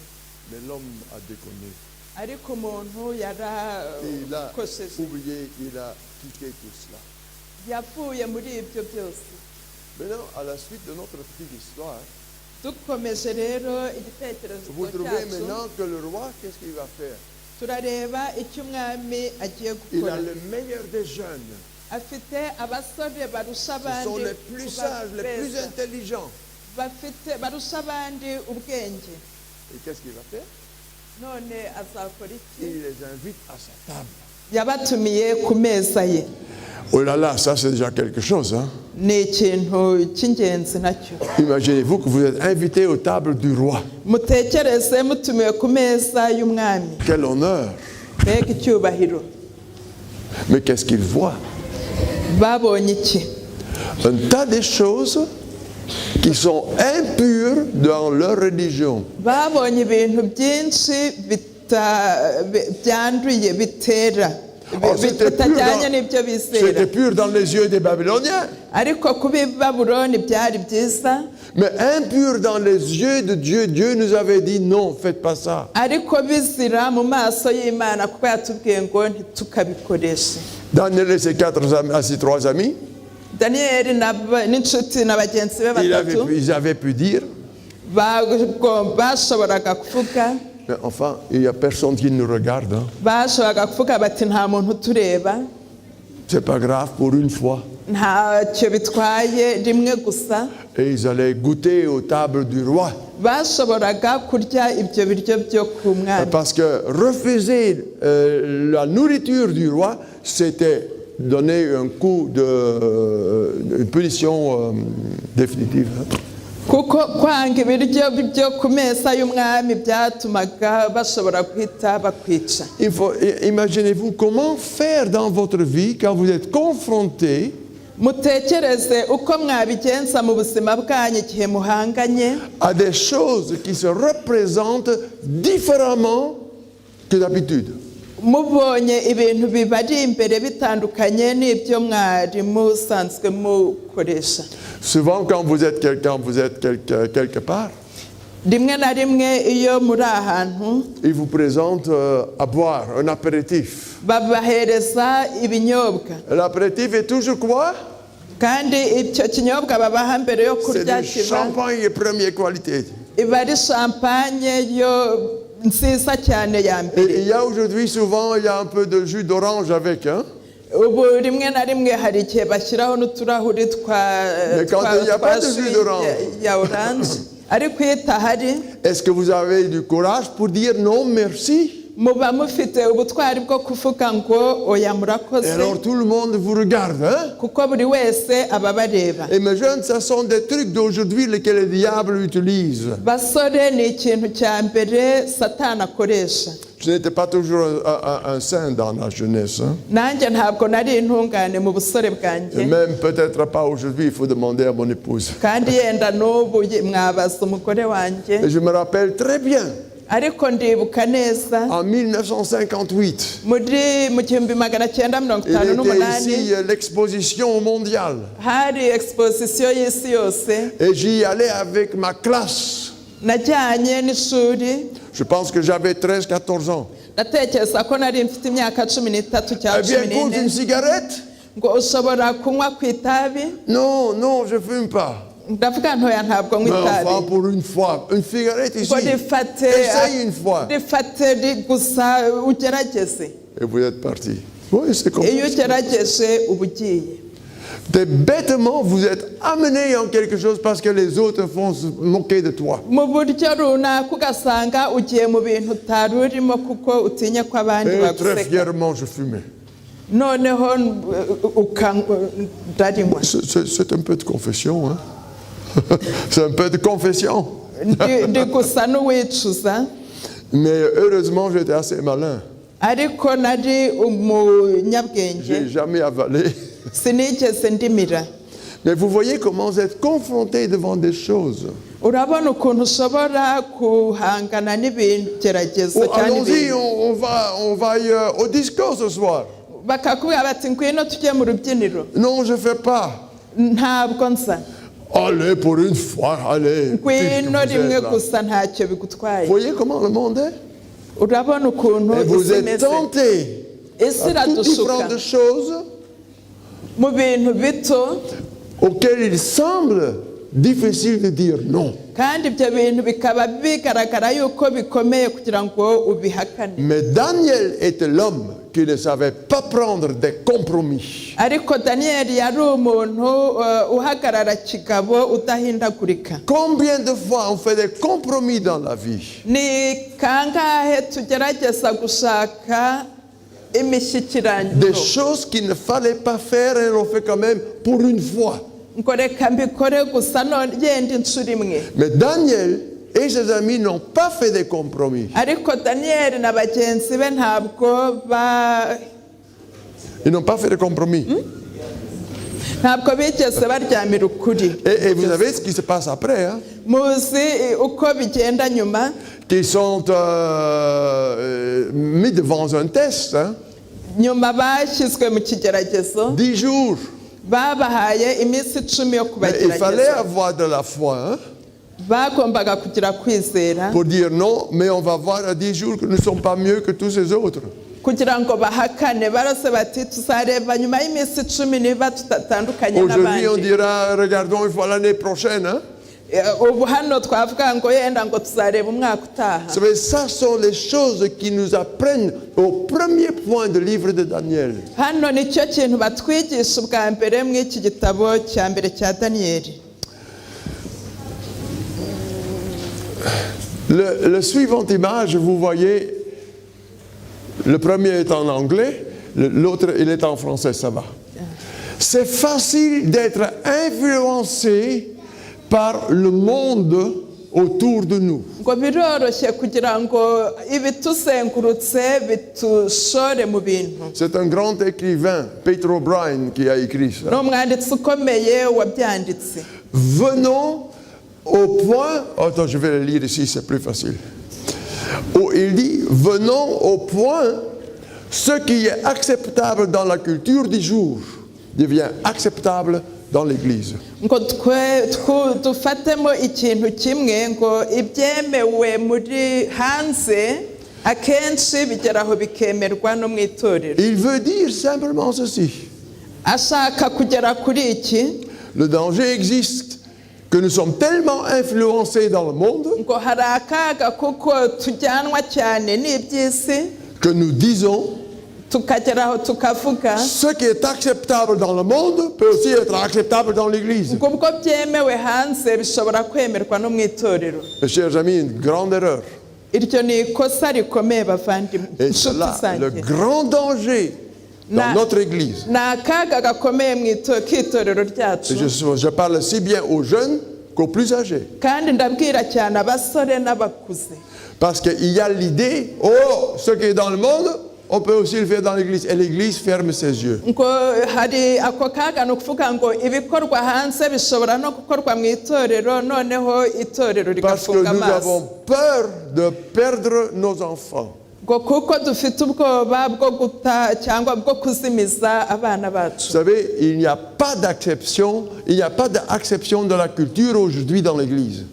mais l'homme a déconné. Ariko umuntu Il a yarakosheje, oublié, il a quitté tout cela. yavuye muri ibyo byose. Maintenant, à la suite de notre petite histoire, Dukomeje rero igitekerezo vous trouvez cyacu, maintenant que le roi, qu'est-ce qu'il va faire? turareba icyo umwami agiye Il gukora. a le meilleur des jeunes. Afite abasore barusha Ce sont abandi les plus sages, les plus beza. intelligents. Barusha abandi ubwenge. Et qu'est-ce qu'il va faire? None azakora iki? Il les invite à sa table. Yabatumiye ku meza ye. Oh là là, ça c'est déjà quelque chose. Hein? Ni ikintu cy'ingenzi nacyo. Imaginez-vous que vous êtes invité aux tables du roi. Mutekereze mutumiwe ku meza y'umwami. Quel honneur. Mbega icyubahiro. Mais qu'est-ce qu'il voit? Babonye iki? Un tas de choses qui sont impures dans leur religion. Babonye ibintu byinshi byanduye bitera. Bitajyanye n'ibyo bizera. C'était pur dans les yeux des Babyloniens. Ariko kubi Babuloni byari byiza. Mais impur dans les yeux de Dieu, Dieu nous avait dit non, faites pas ça. Ariko bizira mu maso y'Imana kuko yatubwiye ngo ntitukabikoreshe. Daniel et ses ses 3 amis, Daniel n'inshuti na bagenzi be batatu ils avaient pu dire, bashoboraga kuvuga, mais enfin, il n'y a personne qui nous regarde. Hein. bashoboraga kuvuga bati nta muntu utureba, C'est pas grave pour une fois. ntacyo bitwaye rimwe gusa. Et ils allaient goûter aux tables du roi. Bashoboraga kurya ibyo biryo byo ku mwami. Parce que refuser la nourriture du roi, c'était donner un coup une punition définitive. Kuko kwanga ibiryo byo ku meza y'umwami byatumaga bashobora guhita bakwica. Imaginez-vous comment faire dans votre vie quand vous êtes confronté Mutekereze uko mwabigenza mu buzima bwanyu igihe muhanganye à des choses qui se représentent différemment que d'habitude. mubonye ibintu bibari imbere bitandukanye n'ibyo mwari musanzwe mukoresha. Souvent quand vous êtes quelque part, Rimwe na rimwe iyo muri ahantu ils vous présentent à boire un apéritif. babahereza ibinyobwa. L'apéritif est toujours quoi? kandi icyo kinyobwa babaha mbere yo c'est kurya du kiba champagne de première qualité. iba ari champagne yo nziza cyane ya Et mbere. il y a aujourd'hui souvent, il y a un peu de jus d'orange avec, hein. Ubu rimwe na rimwe hari igihe bashyiraho n'uturahuri Mais quand il y a pas de jus d'orange. ya orange ariko iyo itahari Est-ce que vous avez du courage pour dire non merci? muba mufite ubutwari bwo kuvuga ngo oya murakoze, Et alors tout le monde vous regarde, hein? kuko buri wese aba bareba. Et mes jeunes, ce sont des trucs d'aujourd'hui que le diable utilise. Basore ni ikintu cya mbere Satani akoresha. Je n'étais pas toujours un saint dans la jeunesse, hein? Nanjye ntabwo nari intungane mu busore Et bwanjye, même peut-être pas aujourd'hui, il faut demander à mon épouse. kandi yenda n'ubu mwabaza umugore wanjye. Et je me rappelle très bien, Ariko ndibuka neza en 1958, mu 1958 il était ici l'exposition mondiale. hari exposition y'isi yose, Et j'y allais avec ma classe. najyanye n'ishuri. Je pense que j'avais 13-14 ans. Ndatekereza ko nari mfite imyaka 13 cyangwa Eh bien, écoute, une 14, cigarette? ngo ushobora kunywa ku itabi. Non, non, je fume pas. Ndavuga ntoya ntabwo Mais nywa enfin, itabi, pour une fois, une cigarette ici. ngo rifate Essaye une fois. gusa ugerageze. Et vous êtes parti. Oui, c'est comme Iyo ça. ugerageje uba ugiye. Bêtement, vous êtes amené en quelque chose parce que les autres vont se moquer de toi. Mu buryo runaka ugasanga ugiye mu bintu utari urimo kuko utinya ko abandi Et très baguseka, fièrement, je fumais. noneho ndarinywa. C'est un peu de confession, hein? C'est un peu de confession. Ndi gusa n'uwicuza, Mais heureusement, j'étais assez malin. ariko nari umunyabwenge, J'ai jamais avalé. sinigeze ndimira. Mais vous voyez comment vous êtes confronté devant des choses. Urabona ukuntu ushobora guhangana n'ibigeragezo Oh, cyane allons-y, ibintu. on va au disco ce soir. Bakakubwira bati ngwino tujye mu rubyiniro, Non, je ne fais pas. ntabwo nza. Allez, pour une fois, allez. puisque Ngwino vous êtes rimwe là. gusa ntacyo Vous bigutwaye. voyez comment le monde est? Urabona ukuntu Et vous isi êtes imeze. tenté Isi à toutes iradushuka différentes choses mu bintu bito, auxquelles il semble difficile de dire non. kandi ibyo bintu bikaba bigaragara yuko bikomeye kugira ngo ubihakane. Mais Daniel était l'homme qui ne savait pas prendre des compromis. Ariko Daniyeli yari umuntu uhagarara kigabo udahindagurika. Combien de fois on fait des compromis dans la vie? Ni kangahe tugerageza gushaka imishyikirano, Des choses qu'il ne fallait pas faire et on fait quand même pour une fois. ngo reka mbikore gusa none yenda inshuro imwe. Mais Daniel et ses amis n'ont pas fait des compromis. Ariko Daniyeli na bagenzi be ntabwo Ils n'ont pas fait de compromis. ntabwo bigeze baryamira ukuri. Et vous savez ce qui se passe après, hein? Muzi uko bigenda nyuma, Qu'ils sont mis devant un test, hein? nyuma bashyizwe mu kigeragezo, 10 jours. babahaye iminsi 10 yo Mais il fallait kubagerageza. avoir de la foi, hein? Bagombaga kugira kwizera Pour dire non, mais on va voir à 10 jours que nous ne sommes pas mieux que tous ces autres. kugira ngo bahakane. Barose bati tuzareba nyuma y'iminsi 10 niba tutatandukanye Aujourd'hui, on n'abandi. dira, regardons une fois l'année prochaine, hein? Ubu hano twavuga ngo yenda ngo tuzareba umwaka utaha. Vous savez, ça sont les choses qui nous apprennent au premier point du livre de Daniel. Hano nicyo kintu batwigisha ubwa mbere mu iki gitabo cya mbere cya Daniyeli. Le suivante image, vous voyez, le premier est en anglais, l'autre il est en français, ça va. C'est facile d'être influencé par le monde autour de nous. Ngo biroroshye kugira ngo ibituzengurutse bitushore mu bintu. C'est un grand écrivain, Peter O'Brien, qui a écrit ça. N'umwanditsi ukomeye wabyanditse. Venons au point, attends, je vais le lire ici, c'est plus facile. Où il dit, venons au point, ce qui est acceptable dans la culture du jour devient acceptable dans l'Église. Ngo dufatemo ikintu kimwe, ngo ibyemewe muri hanze akenshi bigeraho bikemerwa no mu itorero. Il veut dire simplement ceci. ashaka kugera kuri iki Le danger existe que nous sommes tellement influencés dans le monde ngo hari akaga kuko tujyanwa cyane n'iby'isi que nous disons tukageraho tukavuga ce qui est acceptable dans le monde peut aussi être acceptable dans l'Église. ngo ubwo byemewe hanze bishobora kwemerwa no mu itorero. Mes chers amis, une grande erreur. Iryo ni ikosa rikomeye bavandimwe Et inshuti cela, le zanjye. grand danger dans notre Église. ni akaga gakomeye k'itorero ryacu, Je parle si bien aux jeunes qu'aux plus âgés. kandi ndabwira cyane abasore n'abakuze, Parce qu'il y a l'idée, oh, ce qui est dans le monde, on peut aussi le faire dans l'Église. Et l'Église ferme ses yeux. ngo hari ako kaga ni ukuvuga ngo ibikorwa hanze bishobora no gukorwa mu itorero, noneho itorero Parce que rigafunga nous amaso, avons peur de perdre nos enfants. ngo kuko dufite ubwoba bwo guta cyangwa bwo kuzimiza abana Vous bacu. savez, il n'y a pas d'acception, il n'y a pas d'acception de la culture aujourd'hui dans l'Église.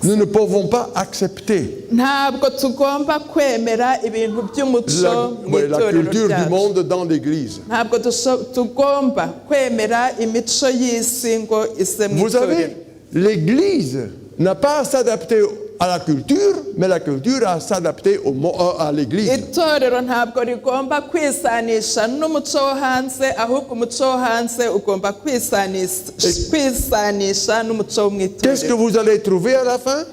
Nous ne pouvons pas accepter ntabwo tugomba kwemera ibintu by'umuco mu la itorero culture du ryacu. monde dans l'Église. Ntabwo tugomba kwemera imico y'isi ngo ise mu Vous itorero. savez, l'Église n'a pas à s'adapter à la culture, mais la culture a à s'adapter à l'Église. Itorero ntabwo rigomba kwisanisha n'umuco wo hanze, ahubwo umuco wo hanze ugomba kwisanisha n'umuco wo mu Qu'est-ce que itorero. vous allez trouver à la fin?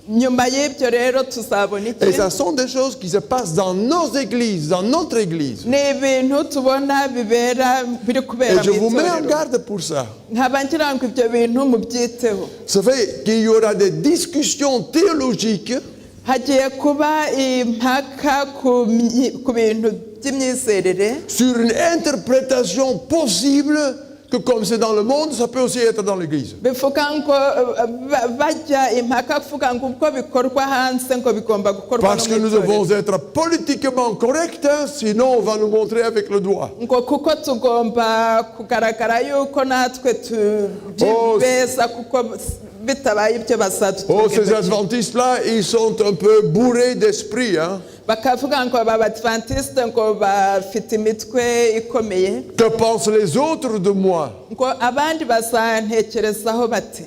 Nyuma y'ibyo rero tuzabona Et iki? ça sont des choses qui se passent dans nos églises, dans notre église. Ni ibintu tubona bibera biri kubera Et je mu vous mets en itorero. garde pour ça. Nkaba ngira ngo ibyo bintu mubyiteho. Ça fait qu'il y aura des discussions théologiques Hagiye kuba impaka ku bintu by'imyizerere, sur une interprétation possible que comme c'est dans le monde, ça peut aussi être dans l'église. bivuga ngo bajya impaka kuvuga ngo ubwo bikorwa hanze ngo bigomba gukorwa Parce que no mu nous devons itorero. être politiquement corrects, hein, sinon on va nous montrer avec le doigt. ngo kuko tugomba kugaragara yuko natwe turi Oh, beza, kuko bitabaye ibyo Oh, bazadutunga ces intoki. adventistes-là, ils sont un peu bourrés d'esprit. Hein. bakavuga ngo abadventiste ngo bafite imitwe ikomeye, Que pensent les autres de moi? ngo abandi bazantekerezaho bati.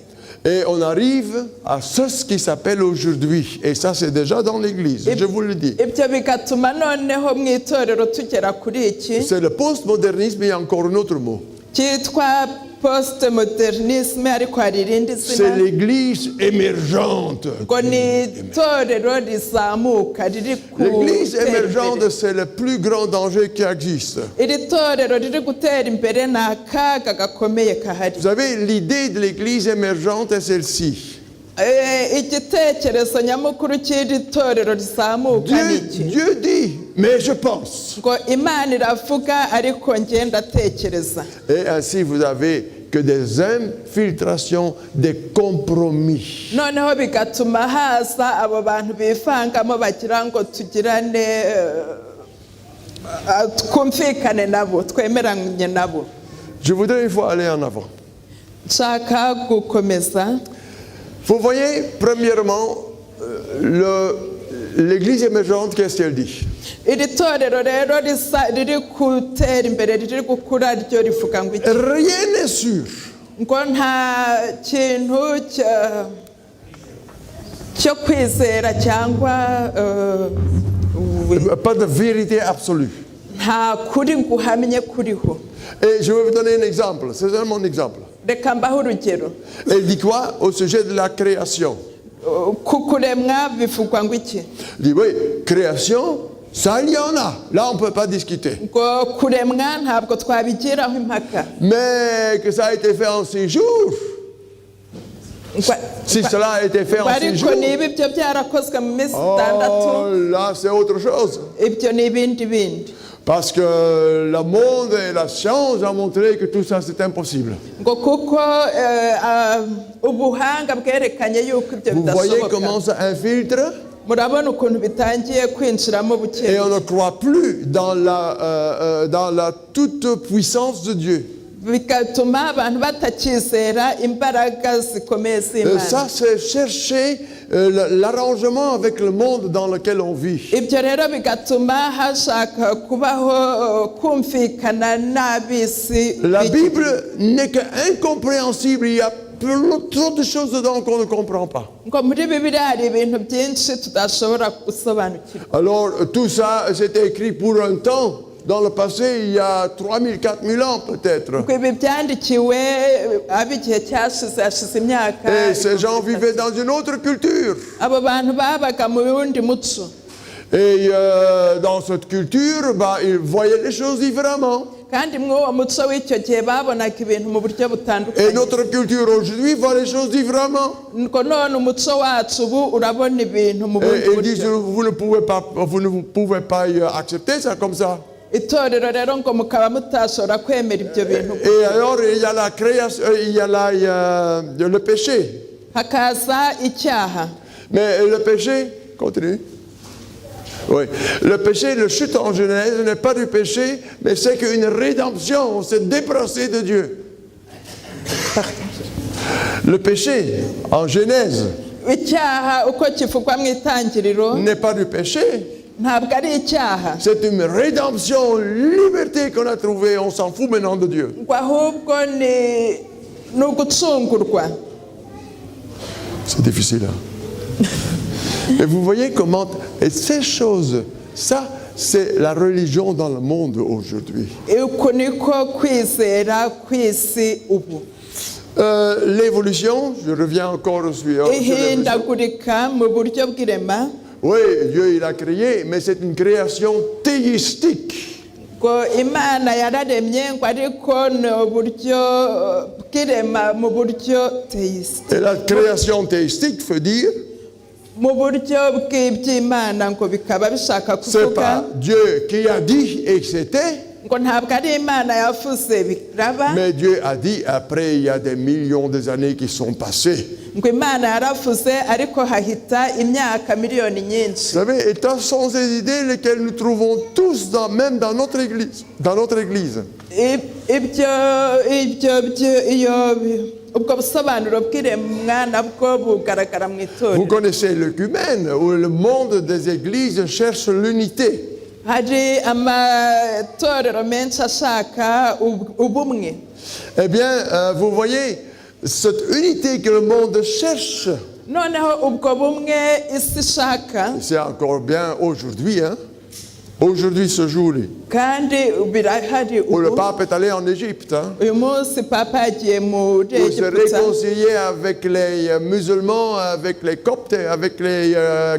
Et on arrive à ce qui s'appelle aujourd'hui. Et ça, c'est déjà dans l'église, je vous le dis. Ibyo bigatuma noneho mu itorero tugera kuri iki C'est le postmodernisme, il y a encore un autre mot. cyitwa postmodernisme, ariko hari irindi C'est zina l'église émergente. ngo ni itorero rizamuka riri L'église gutera émergente, imbere. c'est le plus grand danger qui existe. Iri torero riri gutera imbere ni akaga gakomeye kahari. Vous savez, l'idée de l'église émergente est celle-ci. Igitekerezo nyamukuru cy'iri torero rizamuka ni iki? Dieu dit, mais je pense. ngo Imana iravuga ariko njye ndatekereza. Et ainsi, vous avez que des infiltrations, des compromis. Noneho bigatuma haza abo bantu bivangamo bagira ngo tugirane twumvikane nabo, twemeranye nabo. Je voudrais une fois aller en avant. Nshaka gukomeza. Vous voyez, premièrement, l'église émergente, qu'est-ce qu'elle dit? Iri torero rero riri gutera imbere, riri gukura, ryo rivuga ngo iki? Rien n'est sûr. Ngo nta kintu cyo kwizera cyangwa Pas de vérité absolue. nta kuri guhamye kuriho. Et je vais vous donner un exemple. C'est seulement un exemple. Reka mbaho urugero. Elle dit quoi au sujet de la création? Ku kuremwa bivugwa ngo iki? Elle dit oui, création, ça il y en a. Là, on ne peut pas discuter. Ngo kuremwa ntabwo twabigiraho impaka. Mais que ça a été fait en 6 jours. Si cela a été fait en 6 jours. Ariko niba ibyo byarakozwe mu minsi itandatu, Oh, là, c'est autre chose. ibyo ni ibindi bindi. Parce que le monde et la science ont montré que tout ça, c'est impossible. Ngo kuko ubuhanga bwerekanye yuko ibyo Vous voyez bidashoboka. comment ça infiltre? Murabona ukuntu bitangiye kwinjiramo buke. Et on ne croit plus dans la toute puissance de Dieu. bigatuma abantu batakizera imbaraga zikomeye z'Imana. Ça, c'est chercher l'arrangement avec le monde dans lequel on vit. Ibyo rero bigatuma hashaka kubaho kumvikana n'ab'isi. La Bible n'est qu'incompréhensible. Il y a trop de choses dedans qu'on ne comprend pas. Ngo muri Bibiliya hari ibintu byinshi tudashobora gusobanukirwa. Alors, tout ça, c'était écrit pour un temps. Dans le passé, il y a 3000, 4000 ans peut-être. Ibi byandikiwe ab'igihe cyashize hashize imyaka. Et ces gens vivaient dans une autre culture. Abo bantu babaga mu wundi muco. Et dans cette culture, ils voyaient les choses différemment. Kandi mw'uwo muco w'icyo gihe babonaga ibintu mu buryo butandukanye. Et notre culture aujourd'hui voit les choses différemment. Ngo none umuco wacu ubu urabona ibintu mu bundi Et ils disent, buryo. vous ne pouvez pas accepter ça comme ça. Itorero rero ngo mukaba mutashobora kwemera ibyo bintu. Et alors, il y a la création, il y a le péché. Hakaza icyaha. Mais le péché, continue. Oui, le péché, le chute en Genèse n'est pas du péché, mais c'est qu'une rédemption, on s'est débarrassé de Dieu. Le péché en Genèse Icyaha uko kivugwa mu itangiriro n'est pas du péché, ntabwo ari icyaha. c'est une rédemption, liberté qu'on a trouvée, on s'en fout maintenant de Dieu. Ngo ahubwo ni ugucungurwa. C'est difficile. Et vous voyez comment, et ces choses, ça, c'est la religion dans le monde aujourd'hui. Uko niko kwizera kw'isi ubu. L'évolution, je reviens encore sur l'évolution. Ihindagurika mu buryo bw'irema. Oui, Dieu il a créé, mais c'est une création théistique. Ngo Imana yararemye ngo ariko ni uburyo bw'irema mu buryo theiste. Et la création théistique veut dire, Mu buryo bw'iby'Imana ngo bikaba bishaka c'est kuvuga pas Dieu qui a dit et que c'était, ngo ntabwo ari Imana yavuze biraba. mais Dieu a dit après il y a des millions d'années qui sont passées. Ngo Imana yaravuze ariko hahita imyaka miliyoni nyinshi. Vous savez, et ce sont ces idées lesquelles nous trouvons tous, même dans notre église. Dans notre église. Ubwo busobanuro bw'iremwa nabwo bugaragara mu itorero. Vous connaissez l'œcumène, où le monde des églises cherche l'unité. Hari amatorero menshi ashaka ubumwe. Eh bien, vous voyez, cette unité que le monde cherche, Noneho ubwo bumwe isi ishaka c'est encore bien aujourd'hui, hein? Aujourd'hui, ce jour-là, kandi birahari où le ubu. pape est allé en Égypte, hein? Uyu munsi papa yagiye muri Pour se Egiputa réconcilier avec les musulmans, avec les coptes, avec les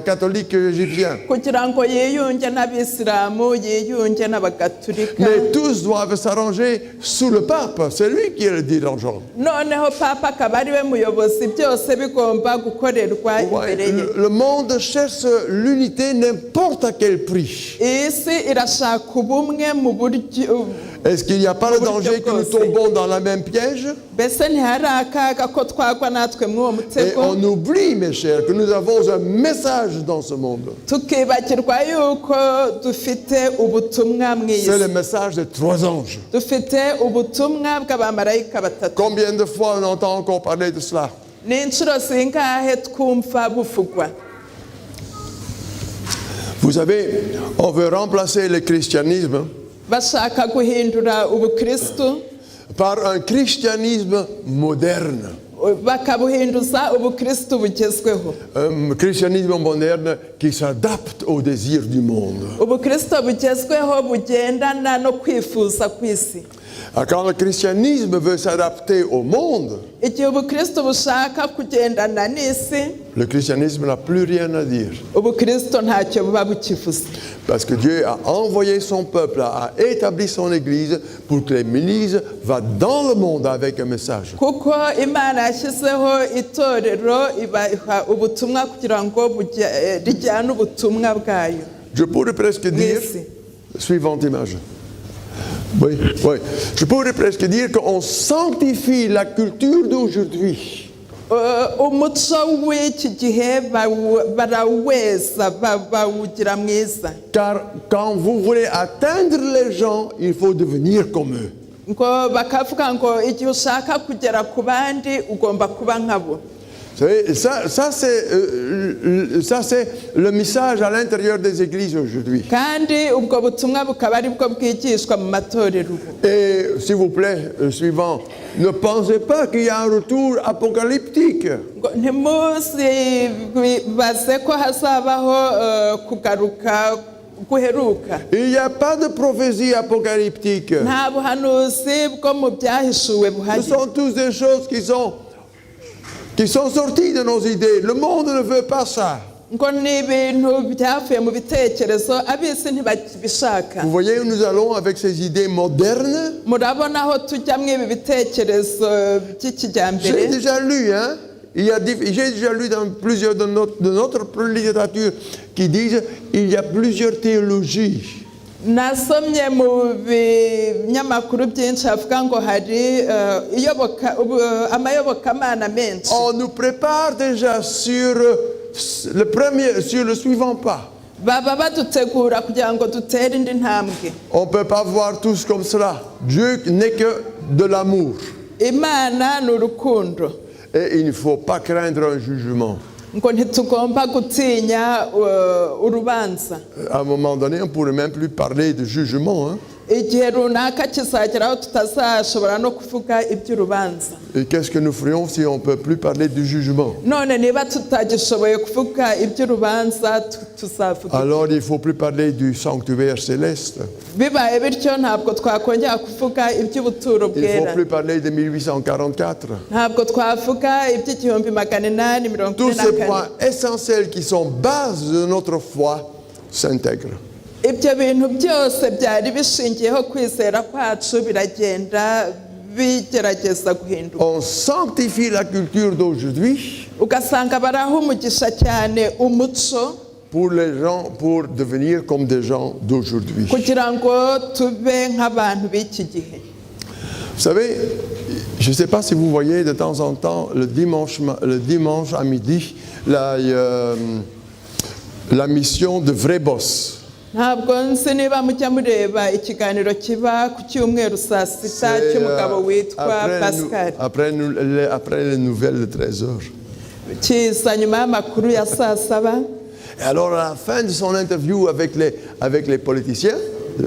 catholiques égyptiens. kugira ngo yiyunge n'abisilamu yiyunge n'abagatulika. Mais tous doivent s'arranger sous le pape, c'est lui qui est le dirigeant. Noneho papa akaba ari we muyobozi, byose bigomba gukorerwa Ouais, imbere ye. le monde cherche l'unité n'importe à quel prix. Isi irashaka ubumwe mu buryo. Est-ce qu'il n'y a pas le danger que nous tombons dans la même piège? Mbese ntihari akaga ko twagwa natwe mw'uwo Et mutego, on oublie, mes chers, que nous avons un message dans ce monde. tukibagirwa yuko dufite ubutumwa mu C'est isi. le message des 3 anges. Dufite ubutumwa bw'abamarayika batatu. Combien de fois on entend encore parler de cela? Ni inshuro zingahe twumva buvugwa? Vous savez, on veut remplacer le christianisme Bashaka guhindura ubukristu par un christianisme moderne. bakabuhinduza ubukristu bugezweho. Un christianisme moderne qui s'adapte aux désirs du monde. Ubukristu bugezweho bugendana no kwifuza kw'isi. Quand le christianisme veut s'adapter au monde, Igihe ubukristu bushaka kugendana n'isi, le christianisme n'a plus rien à dire. ubukristu ntacyo buba bukivuze. Parce que Dieu a envoyé son peuple, a établi son église pour que l'Église va dans le monde avec un message. Kuko Imana yashyizeho itorero ibaha ubutumwa kugira ngo rijyane ubutumwa bwayo. Je pourrais presque dire, Merci. suivante image. Oui, oui. Je pourrais presque dire qu'on sanctifie la culture d'aujourd'hui. Umuco w'iki gihe baraweza bawugira mwiza. Car quand vous voulez atteindre les gens, il faut devenir comme eux. ngo bakavuga ngo igihe ushaka kugera ku bandi ugomba kuba nkabo. Vous savez, ça c'est le message à l'intérieur des églises aujourd'hui. Kandi ubwo butumwa bukaba ari bwo bwigishwa mu matorero. Et s'il vous plaît, suivant, ne pensez pas qu'il y a un retour apocalyptique. Ntimuzi baze ko hazabaho kugaruka guheruka. Il n'y a pas de prophétie apocalyptique. Nta buhanuzi bwo mu byahishuwe Ce buhari. sont tous des choses qui sont sorties de nos idées. Le monde ne veut pas ça. Ngo ni ibintu byavuye mu bitekerezo abisi ntibabishaka. Vous voyez où nous allons avec ces idées modernes? Murabona aho tujya mu ibi bitekerezo by'ikijyambere. J'ai déjà lu, hein? J'ai déjà lu dans plusieurs de notre littérature qui disent il y a plusieurs théologies. Nasomye mu binyamakuru byinshi avuga ngo hari amayobokamana menshi. On nous prépare déjà sur le suivant pas. Baba badutegura kugira ngo dutere indi ntambwe. On ne peut pas voir tous comme cela. Dieu n'est que de l'amour. Imana ni urukundo. Et il ne faut pas craindre un jugement. Ngo ntitugomba gutinya urubanza. À un moment donné, on ne pourrait même plus parler de jugement. Hein? Igihe runaka kizageraho tutazashobora no kuvuga iby'urubanza. Et qu'est-ce que nous ferions si on ne peut plus parler du jugement? None niba tutagishoboye kuvuga iby'urubanza tuzavuga. Alors il ne faut plus parler du sanctuaire céleste. Bibaye bityo ntabwo twakongera kuvuga iby'ubuturo Il ne faut bwera. plus parler de 1844. Ntabwo twavuga iby'igihumbi magana inani mirongo Tous ine na ces kane. points essentiels qui sont base de notre foi s'intègrent. Ibyo bintu byose byari bishingiyeho kwizera kwacu biragenda bigerageza guhinduka. On sanctifie la culture d'aujourd'hui Ugasanga baraha umugisha cyane umuco pour les gens, pour devenir comme des gens d'aujourd'hui. kugira ngo tube nk'abantu b'iki gihe. Vous savez, je ne sais pas si vous voyez de temps en temps le dimanche à midi la mission de Vrai Boss. Ntabwo nzi niba mujya mureba ikiganiro kiba ku cyumweru saa sita cy'umugabo witwa Pascal. Après les nouvelles de 13 heures. Kiza nyuma y'amakuru ya saa saba. Et alors à la fin de son interview avec les politiciens,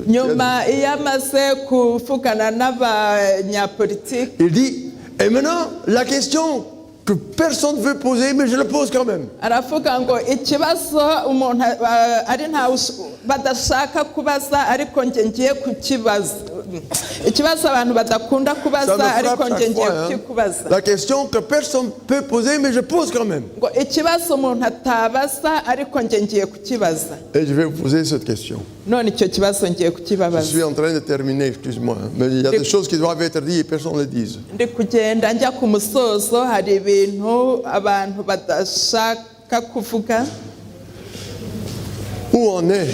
Nyuma iyo amaze kuvugana n'abanyapolitiki. il dit, et maintenant la question que personne ne veut poser, mais je la pose quand même. Aravuga ngo ikibazo umuntu ari ntawe badashaka kubaza ariko nge ngiye kukibaza. Ikibazo abantu badakunda kubaza ariko nge ngiye kukikubaza. La question que personne ne peut poser, mais je pose quand même. Ngo ikibazo umuntu atabaza ariko nge ngiye kukibaza. Et je vais vous poser cette question. None icyo kibazo ngiye Je kukibabaza. suis en train de terminer, excuse-moi, hein, mais il y a des choses qui doivent être dites et personne ne les dit. Ndi kugenda njya ku musozo hari ibintu abantu badashaka kuvuga. Où on est?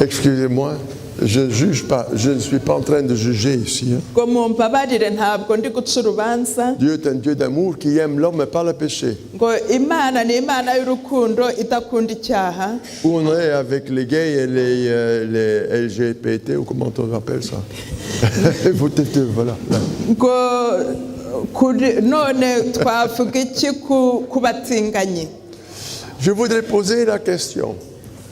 Excusez-moi, je ne juge pas, je ne suis pas en train de juger ici. Hein. Ngo mumbabarire ntabwo ndi guca urubanza. Dieu est un Dieu d'amour qui aime l'homme mais pas le péché. Ngo Imana ni Imana y'urukundo idakunda icyaha. Où on est avec les gays et les LGBT, ou comment on appelle ça? Voilà. Ngo none twavuga iki ku batinganyi. Je voudrais poser la question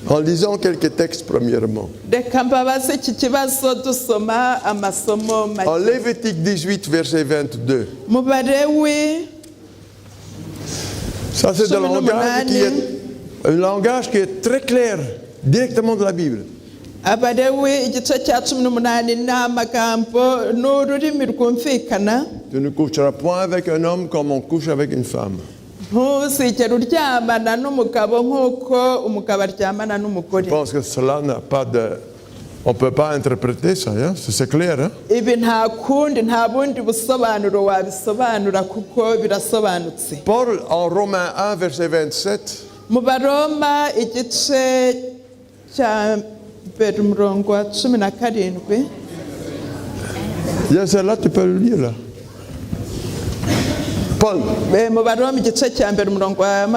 en lisant quelques textes premièrement. Reka mbabaze iki kibazo dusoma amasomo make. En Lévitique 18, verset 22. Mu Balewi Ça, c'est un langage qui est très clair, directement de la Bible. Abalewi igice cya 18 ni amagambo n'ururimi rwumvikana. Tu ne coucheras point avec un homme comme on couche avec une femme. Ntuzigere uryamana n'umugabo nk'uko umugabo aryamana n'umugore. Je pense que cela n'a pas de... On ne peut pas interpréter ça, hein? C'est clair. Hein? Ibi nta bundi busobanuro wabisobanura kuko birasobanutse. Paul, en Romains 1, verset 27, Mu Baroma igice cya mbere umurongo wa 17. il y a celle-là, tu peux le lire là. Paul, Mu Baroma igice cya mbere umurongo wa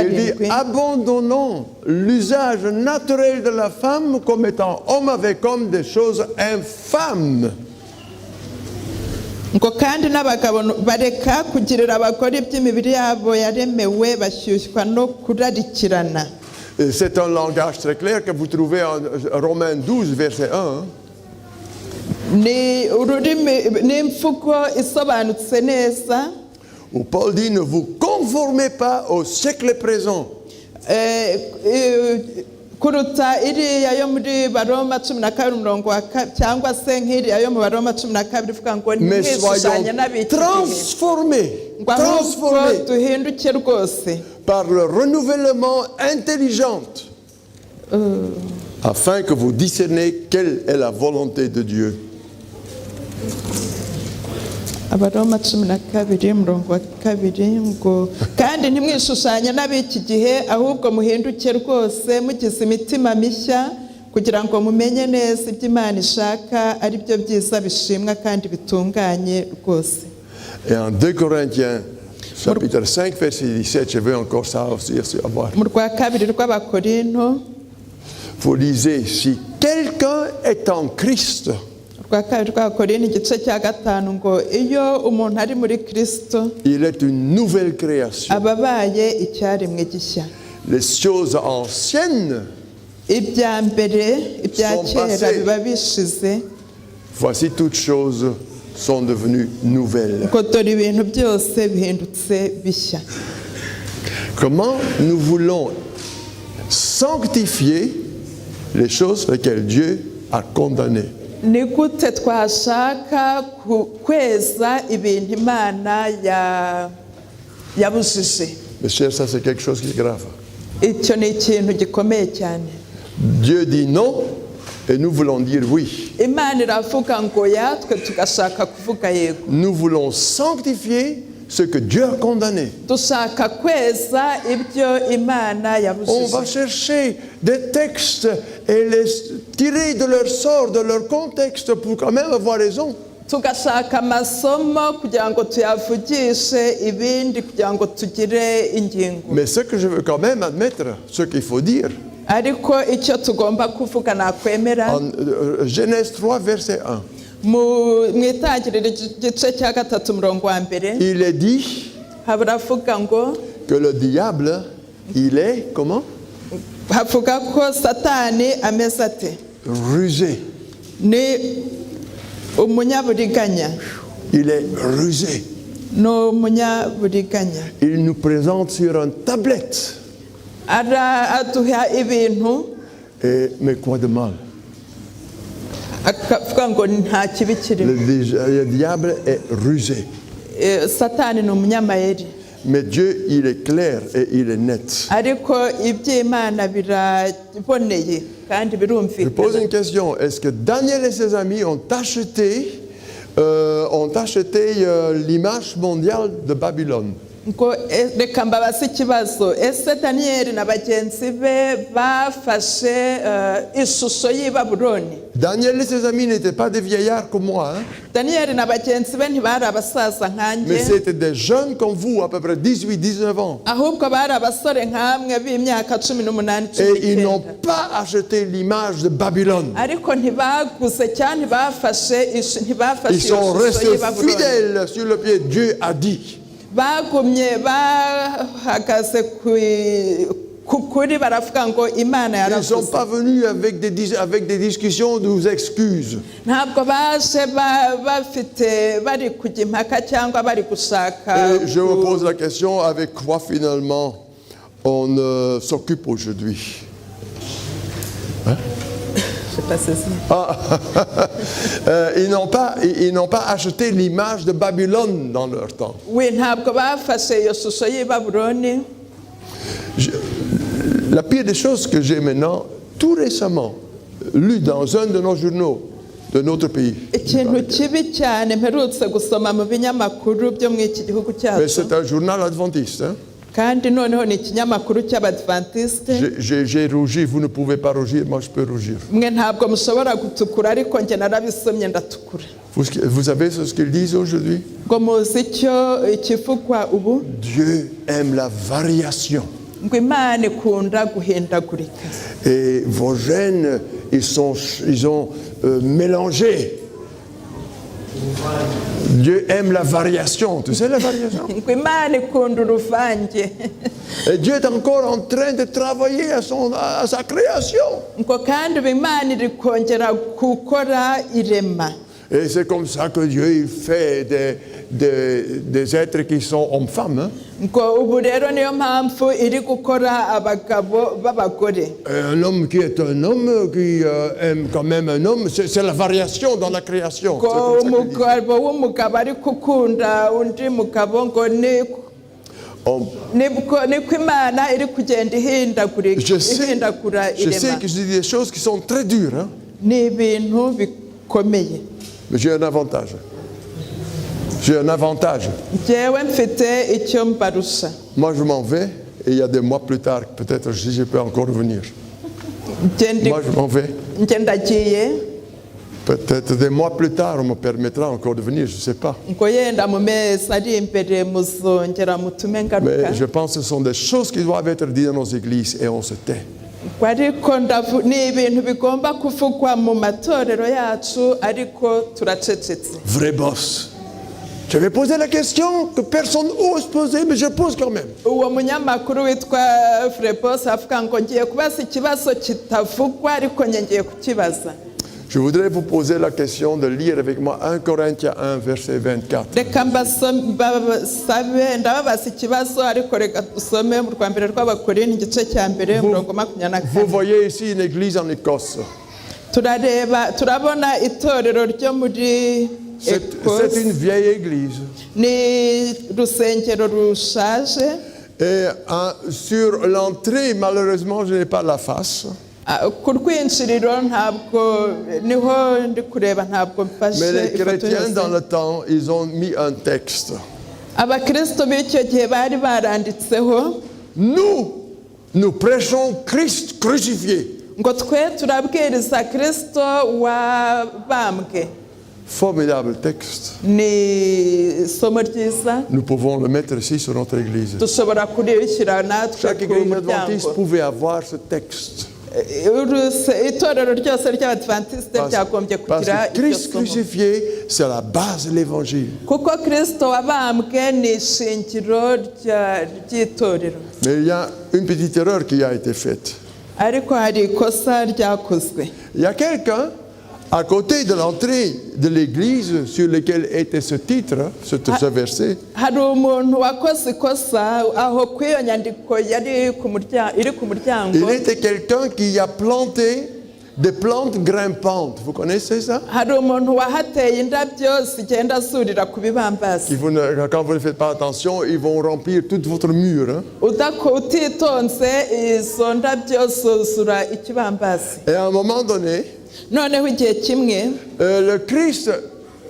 il dit, 27. abandonnons l'usage naturel de la femme comme étant homme avec homme des choses infâmes. ngo kandi n'abagabo bareka kugirira abagore iby'imibiri yabo yaremewe bashyushywa no kurarikirana. C'est un langage très clair que vous trouvez en Romains 12, verset 1. Ni ururimi n'imvugo isobanutse neza. Où Paul dit, ne vous conformez pas au siècle présent. Kuruta iriya yo muri Baroma 12 cyangwa se nk'iriya yo mu Baroma 12 ivuga ngo Mais soyons transformés duhinduke rwose par le renouvellement intelligent, afin que vous discerniez quelle est la volonté de Dieu. Abaroma 12:2 ngo kandi ntimwishushanye n'ab'iki gihe ahubwo muhinduke rwose mugize imitima mishya kugira ngo mumenye neza ibyo Imana ishaka ari byo byiza bishimwa kandi bitunganye rwose. Et en 2 Corinthiens chapitre 5 verset 17, je veux encore ça aussi avoir. Mu rwa kabiri rw'Abakorinto Vous lisez, si quelqu'un est en Christ, rwa kabiri rw'Abakorinto igice cya 5 ngo iyo umuntu ari muri Kristo il est une nouvelle création. ababaye icyaremwe gishya. Les choses anciennes, Ibya mbere ibya Sont kera passées. biba bishize voici toutes choses sont devenues nouvelles. ngo dore ibintu byose bihindutse bishya. Comment nous voulons sanctifier les choses lesquelles Dieu a condamnées? Ni gute twashaka kweza ibintu Imana yabujije? Mes chers, ça c'est quelque chose qui est grave. Icyo ni ikintu gikomeye cyane. Dieu dit non et nous voulons dire oui. Imana iravuga ngo ya, twe tugashaka kuvuga yego. Nous voulons sanctifier ce que Dieu a condamné. Dushaka kweza ibyo Imana On va yabujije. chercher des textes et les tirer de leur sort, de leur contexte pour quand même avoir raison. Tugashaka amasomo kugira ngo tuyavugishe ibindi kugira ngo tugire ingingo. Mais ce que je veux quand même admettre, ce qu'il faut dire, Ariko icyo tugomba kuvuga nakwemera en Genèse 3, verset 1, mu itangiriro igice cya 3 umurongo wa mbere il est dit haravuga ngo que le diable, il est, comment? havuga ko Satani ameze ate? Rusé. Ni umunyaburiganya. Il est rusé. No umunyaburiganya. Il nous présente sur une tablette. Aduha ibintu Mais quoi de mal? akavuga ngo nta kibi kirimo. Le diable est rusé. Satani ni umunyamayeri. Mais Dieu, il est clair et il est net. Ariko iby'Imana biraboneye kandi Je pose birumvikana. une question. Est-ce que Daniel et ses amis ont acheté l'image mondiale de Babylone? Ngo reka mbabaze ikibazo, ese Daniyeli na bagenzi be bafashe ishusho y'i Babuloni? Daniel et ses amis n'étaient pas des vieillards comme moi, hein? Daniyeli na bagenzi be ntibari abasaza Mais nkanjye, c'était des jeunes comme vous, à peu près 18-19 ans. ahubwo bari abasore nkamwe b'imyaka 18, Et ils n'ont 19. pas acheté l'image de Babylone. Ariko ntibaguze cyane ntibafashe Ils iyo sont shusho restés y'i Babuloni. fidèles sur le pied. Dieu a dit. Bagumye bahagaze kuri baravuga ngo Imana Ils ne sont yaravuze. pas venus avec des discussions de excuses. Ntabwo baje bari kujya impaka cyangwa bari gushaka. Et je me pose la question, avec quoi finalement on s'occupe aujourd'hui? Ils n'ont pas acheté l'image de Babylone dans leur temps. We ntabwo bafashe iyo shusho y'i Babuloni. La pire des choses que j'ai maintenant, tout récemment, lu dans un de nos journaux de notre pays. Ikintu kibi cyane mperutse gusoma mu binyamakuru byo mu iki gihugu Mais cyacu, c'est un journal adventiste. Hein? kandi noneho ni ikinyamakuru cy'Abadventiste. J'ai rougi, vous ne pouvez pas rougir, moi je peux rougir. Mwe ntabwo mushobora gutukura ariko njye narabisomye ndatukura. Vous savez ce qu'ils disent aujourd'hui? Ngo muzi icyo ikivugwa ubu? Dieu aime la variation. Ngo Imana ikunda guhindagurika. Et vos gènes, ils ont mélangé. Dieu aime la variation. Tu sais la variation? ngo imana ikunda uruvange Et Dieu est encore en train de travailler à sa création. ngo kandi ubu imana iri kongera gukora irema. Et c'est comme ça que Dieu il fait des êtres qui sont hommes-femmes. Hein? ngo ubu rero niyo mpamvu iri gukora abagabo b'abagore. Un homme qui est un homme, qui aime quand même un homme, c'est la variation dans la création. ngo umugabo w'umugabo ari gukunda undi mugabo ngo niko imana iri kugenda ihindagura Je sais irema. que je dis des choses qui sont très dures. Hein? ni ibintu bikomeye. Mais j'ai un avantage. J'ai un avantage. njyewe mfite icyo mbarusha. Moi, je m'en vais et il y a des mois plus tard, peut-être si je peux encore revenir. Moi, je m'en vais. njye ndagiye. Peut-être des mois plus tard, on me permettra encore de venir, je ne sais pas. ngo yenda mu mezi ari imbere muzongera mutume ngaruka. Mais je pense que ce sont des choses qui doivent être dites dans nos églises et on se tait. ariko ni ibintu bigomba kuvugwa mu matorero yacu ariko turacecetse. Vrai boss. Je vais poser la question que personne n'ose poser, mais je pose quand même. uwo munyamakuru witwa Frebos avuga ngo ngiye kubaza ikibazo kitavugwa ariko ngiye kukibaza. Je voudrais vous poser la question de lire avec moi 1 Corinthiens 1, verset 24. reka mbasabe ndababaza ikibazo ariko reka dusome mu rwa mbere rw'abakorinto igice cya mbere umurongo 24. Vous voyez ici une église en Écosse. turabona itorero ryo muri C'est une vieille église. ni rusengero rushaje. Et sur l'entrée, malheureusement, je n'ai pas la face. ku rwinjiriro ntabwo niho ndi kureba ntabwo Mais mfashe les ifoto chrétiens, dans yose. le temps, ils ont mis un texte. abakristo b'icyo gihe bari baranditseho Nous prêchons Christ crucifié. ngo twe turabwiriza kristo wabambwe. Formidable texte. ni isomo ryiza Nous pouvons le mettre ici sur notre église. dushobora kurishyira natwe Chaque ku église adventiste muryango. pouvait avoir ce texte. itorero ryose ry'abadventiste ryagombye Parce kugira que iryo Christ somo crucifié, c'est la base de l'évangile. kuko kristo wabambwe ni ishingiro ry'itorero. Mais il y a une petite erreur qui a été faite. ariko hari ikosa ryakozwe. Il y a quelqu'un à côté de l'entrée de l'église sur lequel était ce titre, ce verset. hari umuntu wakoze ikosa aho ku iyo nyandiko iri ku muryango. Il était quelqu'un qui a planté des plantes grimpantes. Vous connaissez ça? hari umuntu wahateye indabyo zigenda zurira ku bibambazi. Quand vous ne faites pas attention, ils vont remplir tout votre mur. Hein? utitonze izo ndabyo zuzura ikibambazi. Et à un moment donné, noneho igihe kimwe le Christ,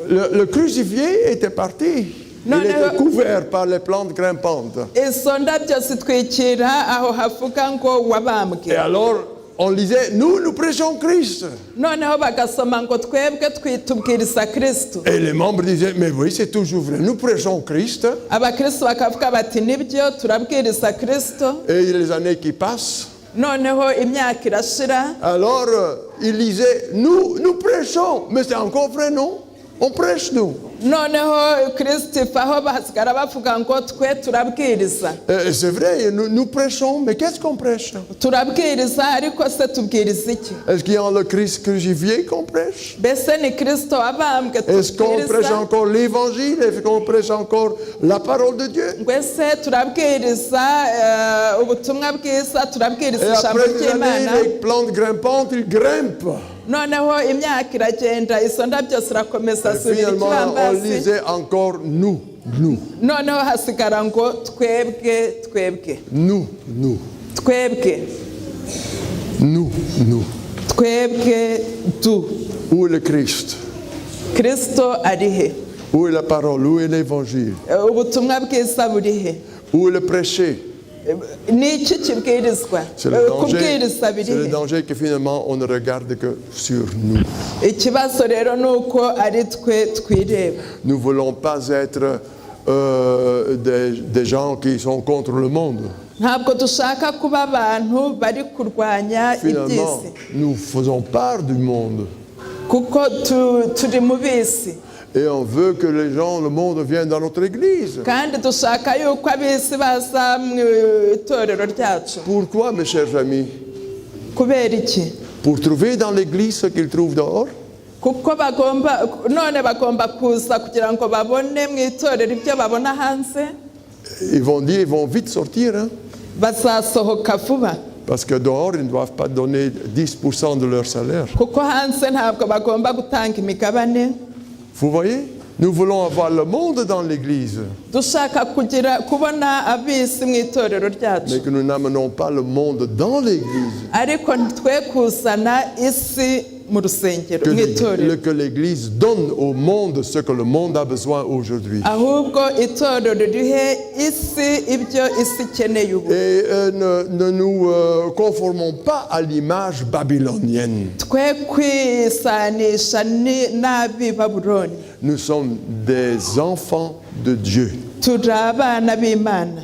le crucifié était parti. Non, Il était non. couvert par les plantes grimpantes. izo ndabyo zitwikira aho havuga ngo Et wabambwe. alors, on lisait, nous prêchons Christ. noneho bagasoma ngo twebwe tubwiriza kristo. Et les membres disaient, mais oui, c'est toujours vrai, nous prêchons Christ. abakristo bakavuga bati nibyo turabwiriza kristo. Et les années qui passent, noneho imyaka irashira. alors ils lisaient, nous prêchons. Mais c'est encore vrai, non? On prêche, nous. noneho kristo ivaho basigara bavuga ngo twe turabwiriza. C'est vrai, nous prêchons, mais qu'est-ce qu'on prêche? turabwiriza ariko se tubwiriza iki? Est-ce qu'il y a le Christ crucifié qu'on prêche? mbese ni kristo wabambwe Est-ce qu'on prêche tubwiriza? encore l'évangile? Est-ce qu'on prêche encore la parole de Dieu? mbese turabwiriza ubutumwa bwiza Et turabwiriza ijambo après des ry'imana. années, les plantes grimpantes, ils grimpent. noneho imyaka iragenda izo ndabyo zirakomeza Et zurira finalement, on ikibambazi. lisait encore nous. noneho hasigara ngo twebwe twebwe Nous. twebwe twebwe du. Où est le Christ? kristo ari he? Où est la parole? Où est l'évangile? ubutumwa bwiza buri he? Où est le prêcher? ni iki kibwirizwa? C'est le kubwiriza biri he? danger que finalement on ne regarde que sur nous. ikibazo rero ni uko ari twe twireba. Nous ne voulons pas être des gens qui sont contre le monde. ntabwo dushaka kuba abantu bari kurwanya Finalement, iby'isi nous faisons part du monde. kuko turi mu bisi. Et on veut que les gens, le monde vienne dans notre église. kandi dushaka yuko ab'isi baza mu itorero ryacu. Pourquoi, mes chers amis? Kubera iki? Pour trouver dans l'église ce qu'ils trouvent dehors? Kuko bagomba kuza kugira ngo babone mu itorero ibyo babona hanze. Ils vont vite sortir, hein? Bazasohoka vuba. Parce que dehors, ils ne doivent pas donner 10% de leur salaire. Kuko hanze ntabwo bagomba gutanga imigabane. Vous voyez? Nous voulons avoir le monde dans l'église. Dushaka kubona ab'isi mu itorero ryacu. Mais que nous n'amenons pas le monde dans l'église. Ariko ntitwe kuzana isi mu rusengero mu itorero. Que l'église donne au monde ce que le monde a besoin aujourd'hui. Ahubwo itorero rihe isi ibyo isi ikeneye ubu. Et ne nous conformons pas à l'image babylonienne. Twe kwisanisha n'ab'i Babuloni. Nous sommes des enfants de Dieu. Turi abana b'Imana.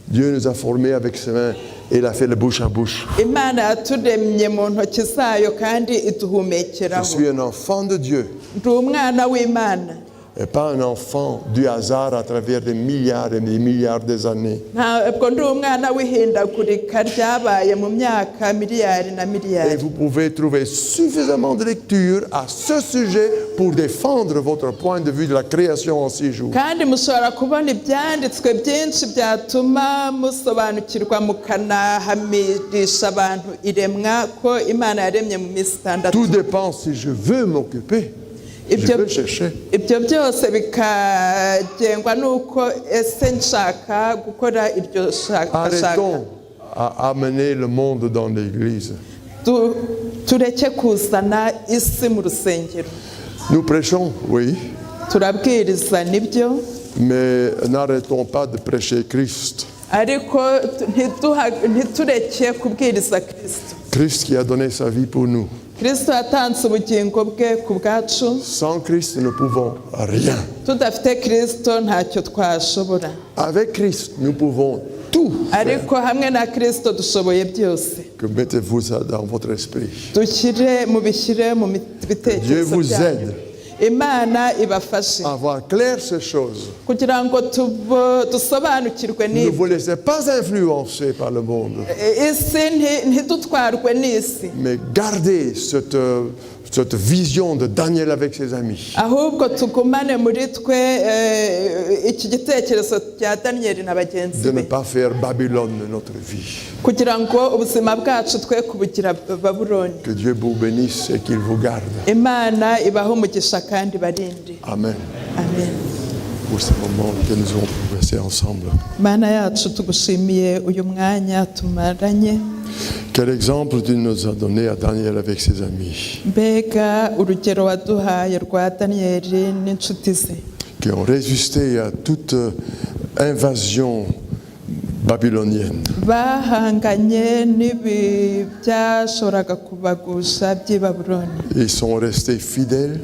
Dieu nous a formés avec ses mains et il a fait le bouche à bouche. Imana yaturemye mu ntoki zayo kandi iduhumekeraho. Je suis un enfant de Dieu. Ndi umwana w'Imana. Et pas un enfant du hasard à travers des milliards et des milliards d'années. Ntabwo ndi umwana w'ihindagurika ryabaye mu myaka miliyari na Et miliyari. vous pouvez trouver suffisamment de lecture à ce sujet pour défendre votre point de vue de la création en 6 jours. Kandi mushobora kubona ibyanditswe byinshi byatuma musobanukirwa mukanahamirisha abantu iremwa ko Imana yaremye mu minsi 6. Tout dépend si je veux m'occuper. Je veux chercher. Ibyo byose bikagengwa nuko ese nshaka gukora iryo shaka. Arrêtons à amener le monde dans l'église. Tureke kuzana isi mu rusengero. Nous prêchons, oui, Turabwiriza nibyo, mais n'arrêtons pas de prêcher Christ. ariko ntitureke kubwiriza Kristo. Christ qui a donné sa vie pour nous. Kristo yatanze ubugingo bwe ku bwacu. Sans Christ, nous ne pouvons rien. Tudafite Kristo ntacyo twashobora. Avec Christ, nous pouvons tout faire. Ariko hamwe na Kristo dushoboye byose. Que mettez-vous ça dans votre esprit. Mubishyire mu Dieu bitekerezo vous byanyu. aide Imana ibafashe à voir clair ces choses. kugira ngo dusobanukirwe Ne n'ibi. vous laissez pas influencer par le monde, Isi ntidutwarwe n'isi, mais gardez cette vision de Daniel avec ses amis. ahubwo tugumane muri twe iki gitekerezo cya Daniyeli na bagenzi De ne be, pas faire Babylone notre vie. kugira ngo ubuzima bwacu twe kubugira Babuloni. Que Dieu vous bénisse et qu'il vous garde. Imana ibahe umugisha kandi barinde. Amen. Amen. Pour ce moment que nous avons traversé ensemble. Mana yacu tugushimiye uyu mwanya tumaranye. Quel exemple tu nous as donné à Daniel avec ses amis, Mbega urugero waduhaye rwa Daniyeli n'inshuti ze, qui ont résisté à toute invasion babylonienne. bahanganye n'ibi byashoboraga kubagusha by'i Babuloni, Ils sont restés fidèles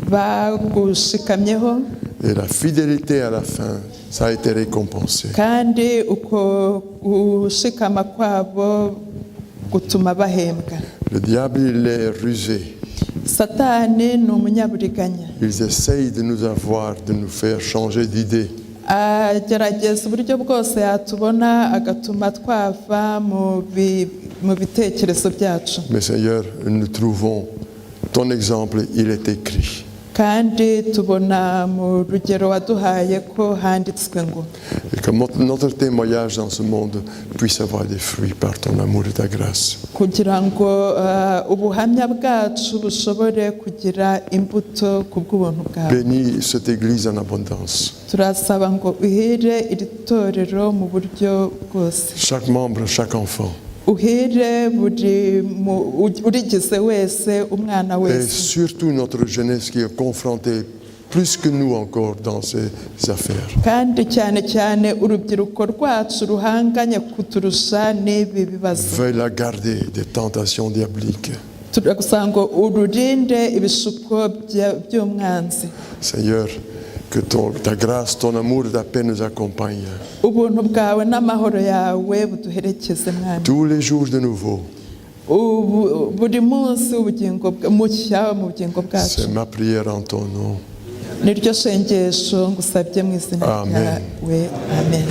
bagushikamyeho, et la fidélité à la fin, ça a été récompensé. kandi uko gushikama kwabo gutuma bahembwa. Le diable, il est rusé. Satani ni umunyaburiganya, Ils essayent de nous avoir, de nous faire changer d'idée. agerageza uburyo bwose yatubona agatuma twava mu bitekerezo byacu. Mais Seigneur, nous trouvons ton exemple, il est écrit. Kandi tubona mu rugero waduhaye ko handitswe ngo Et que notre témoignage dans ce monde puisse avoir des fruits par ton amour et ta grâce. kugira ngo ubuhamya bwacu bushobore kugira imbuto ku bw'ubuntu bwawe. Bénis cette église en abondance. Turasaba ngo uhire iri torero mu buryo bwose, Chaque membre, chaque enfant. uhire urigize wese, umwana Et wese, surtout notre jeunesse qui est confrontée plus que nous encore dans ces affaires. kandi cyane cyane urubyiruko rwacu ruhanganye kuturusha n'ibi bibazo. Veuille la garder des tentations diaboliques. Turagusaba ngo ururinde ibishuko by'umwanzi. Seigneur, que ta grâce, ton amour et ta paix nous accompagnent Ubuntu bwawe n'amahoro yawe buduherekeze mwami. tous les jours de nouveau. Buri munsi ubugingo mushya mu bugingo bwacu. C'est ma prière en ton nom. niryo sengesho ngusabye mu izina Amen. ryawe amen.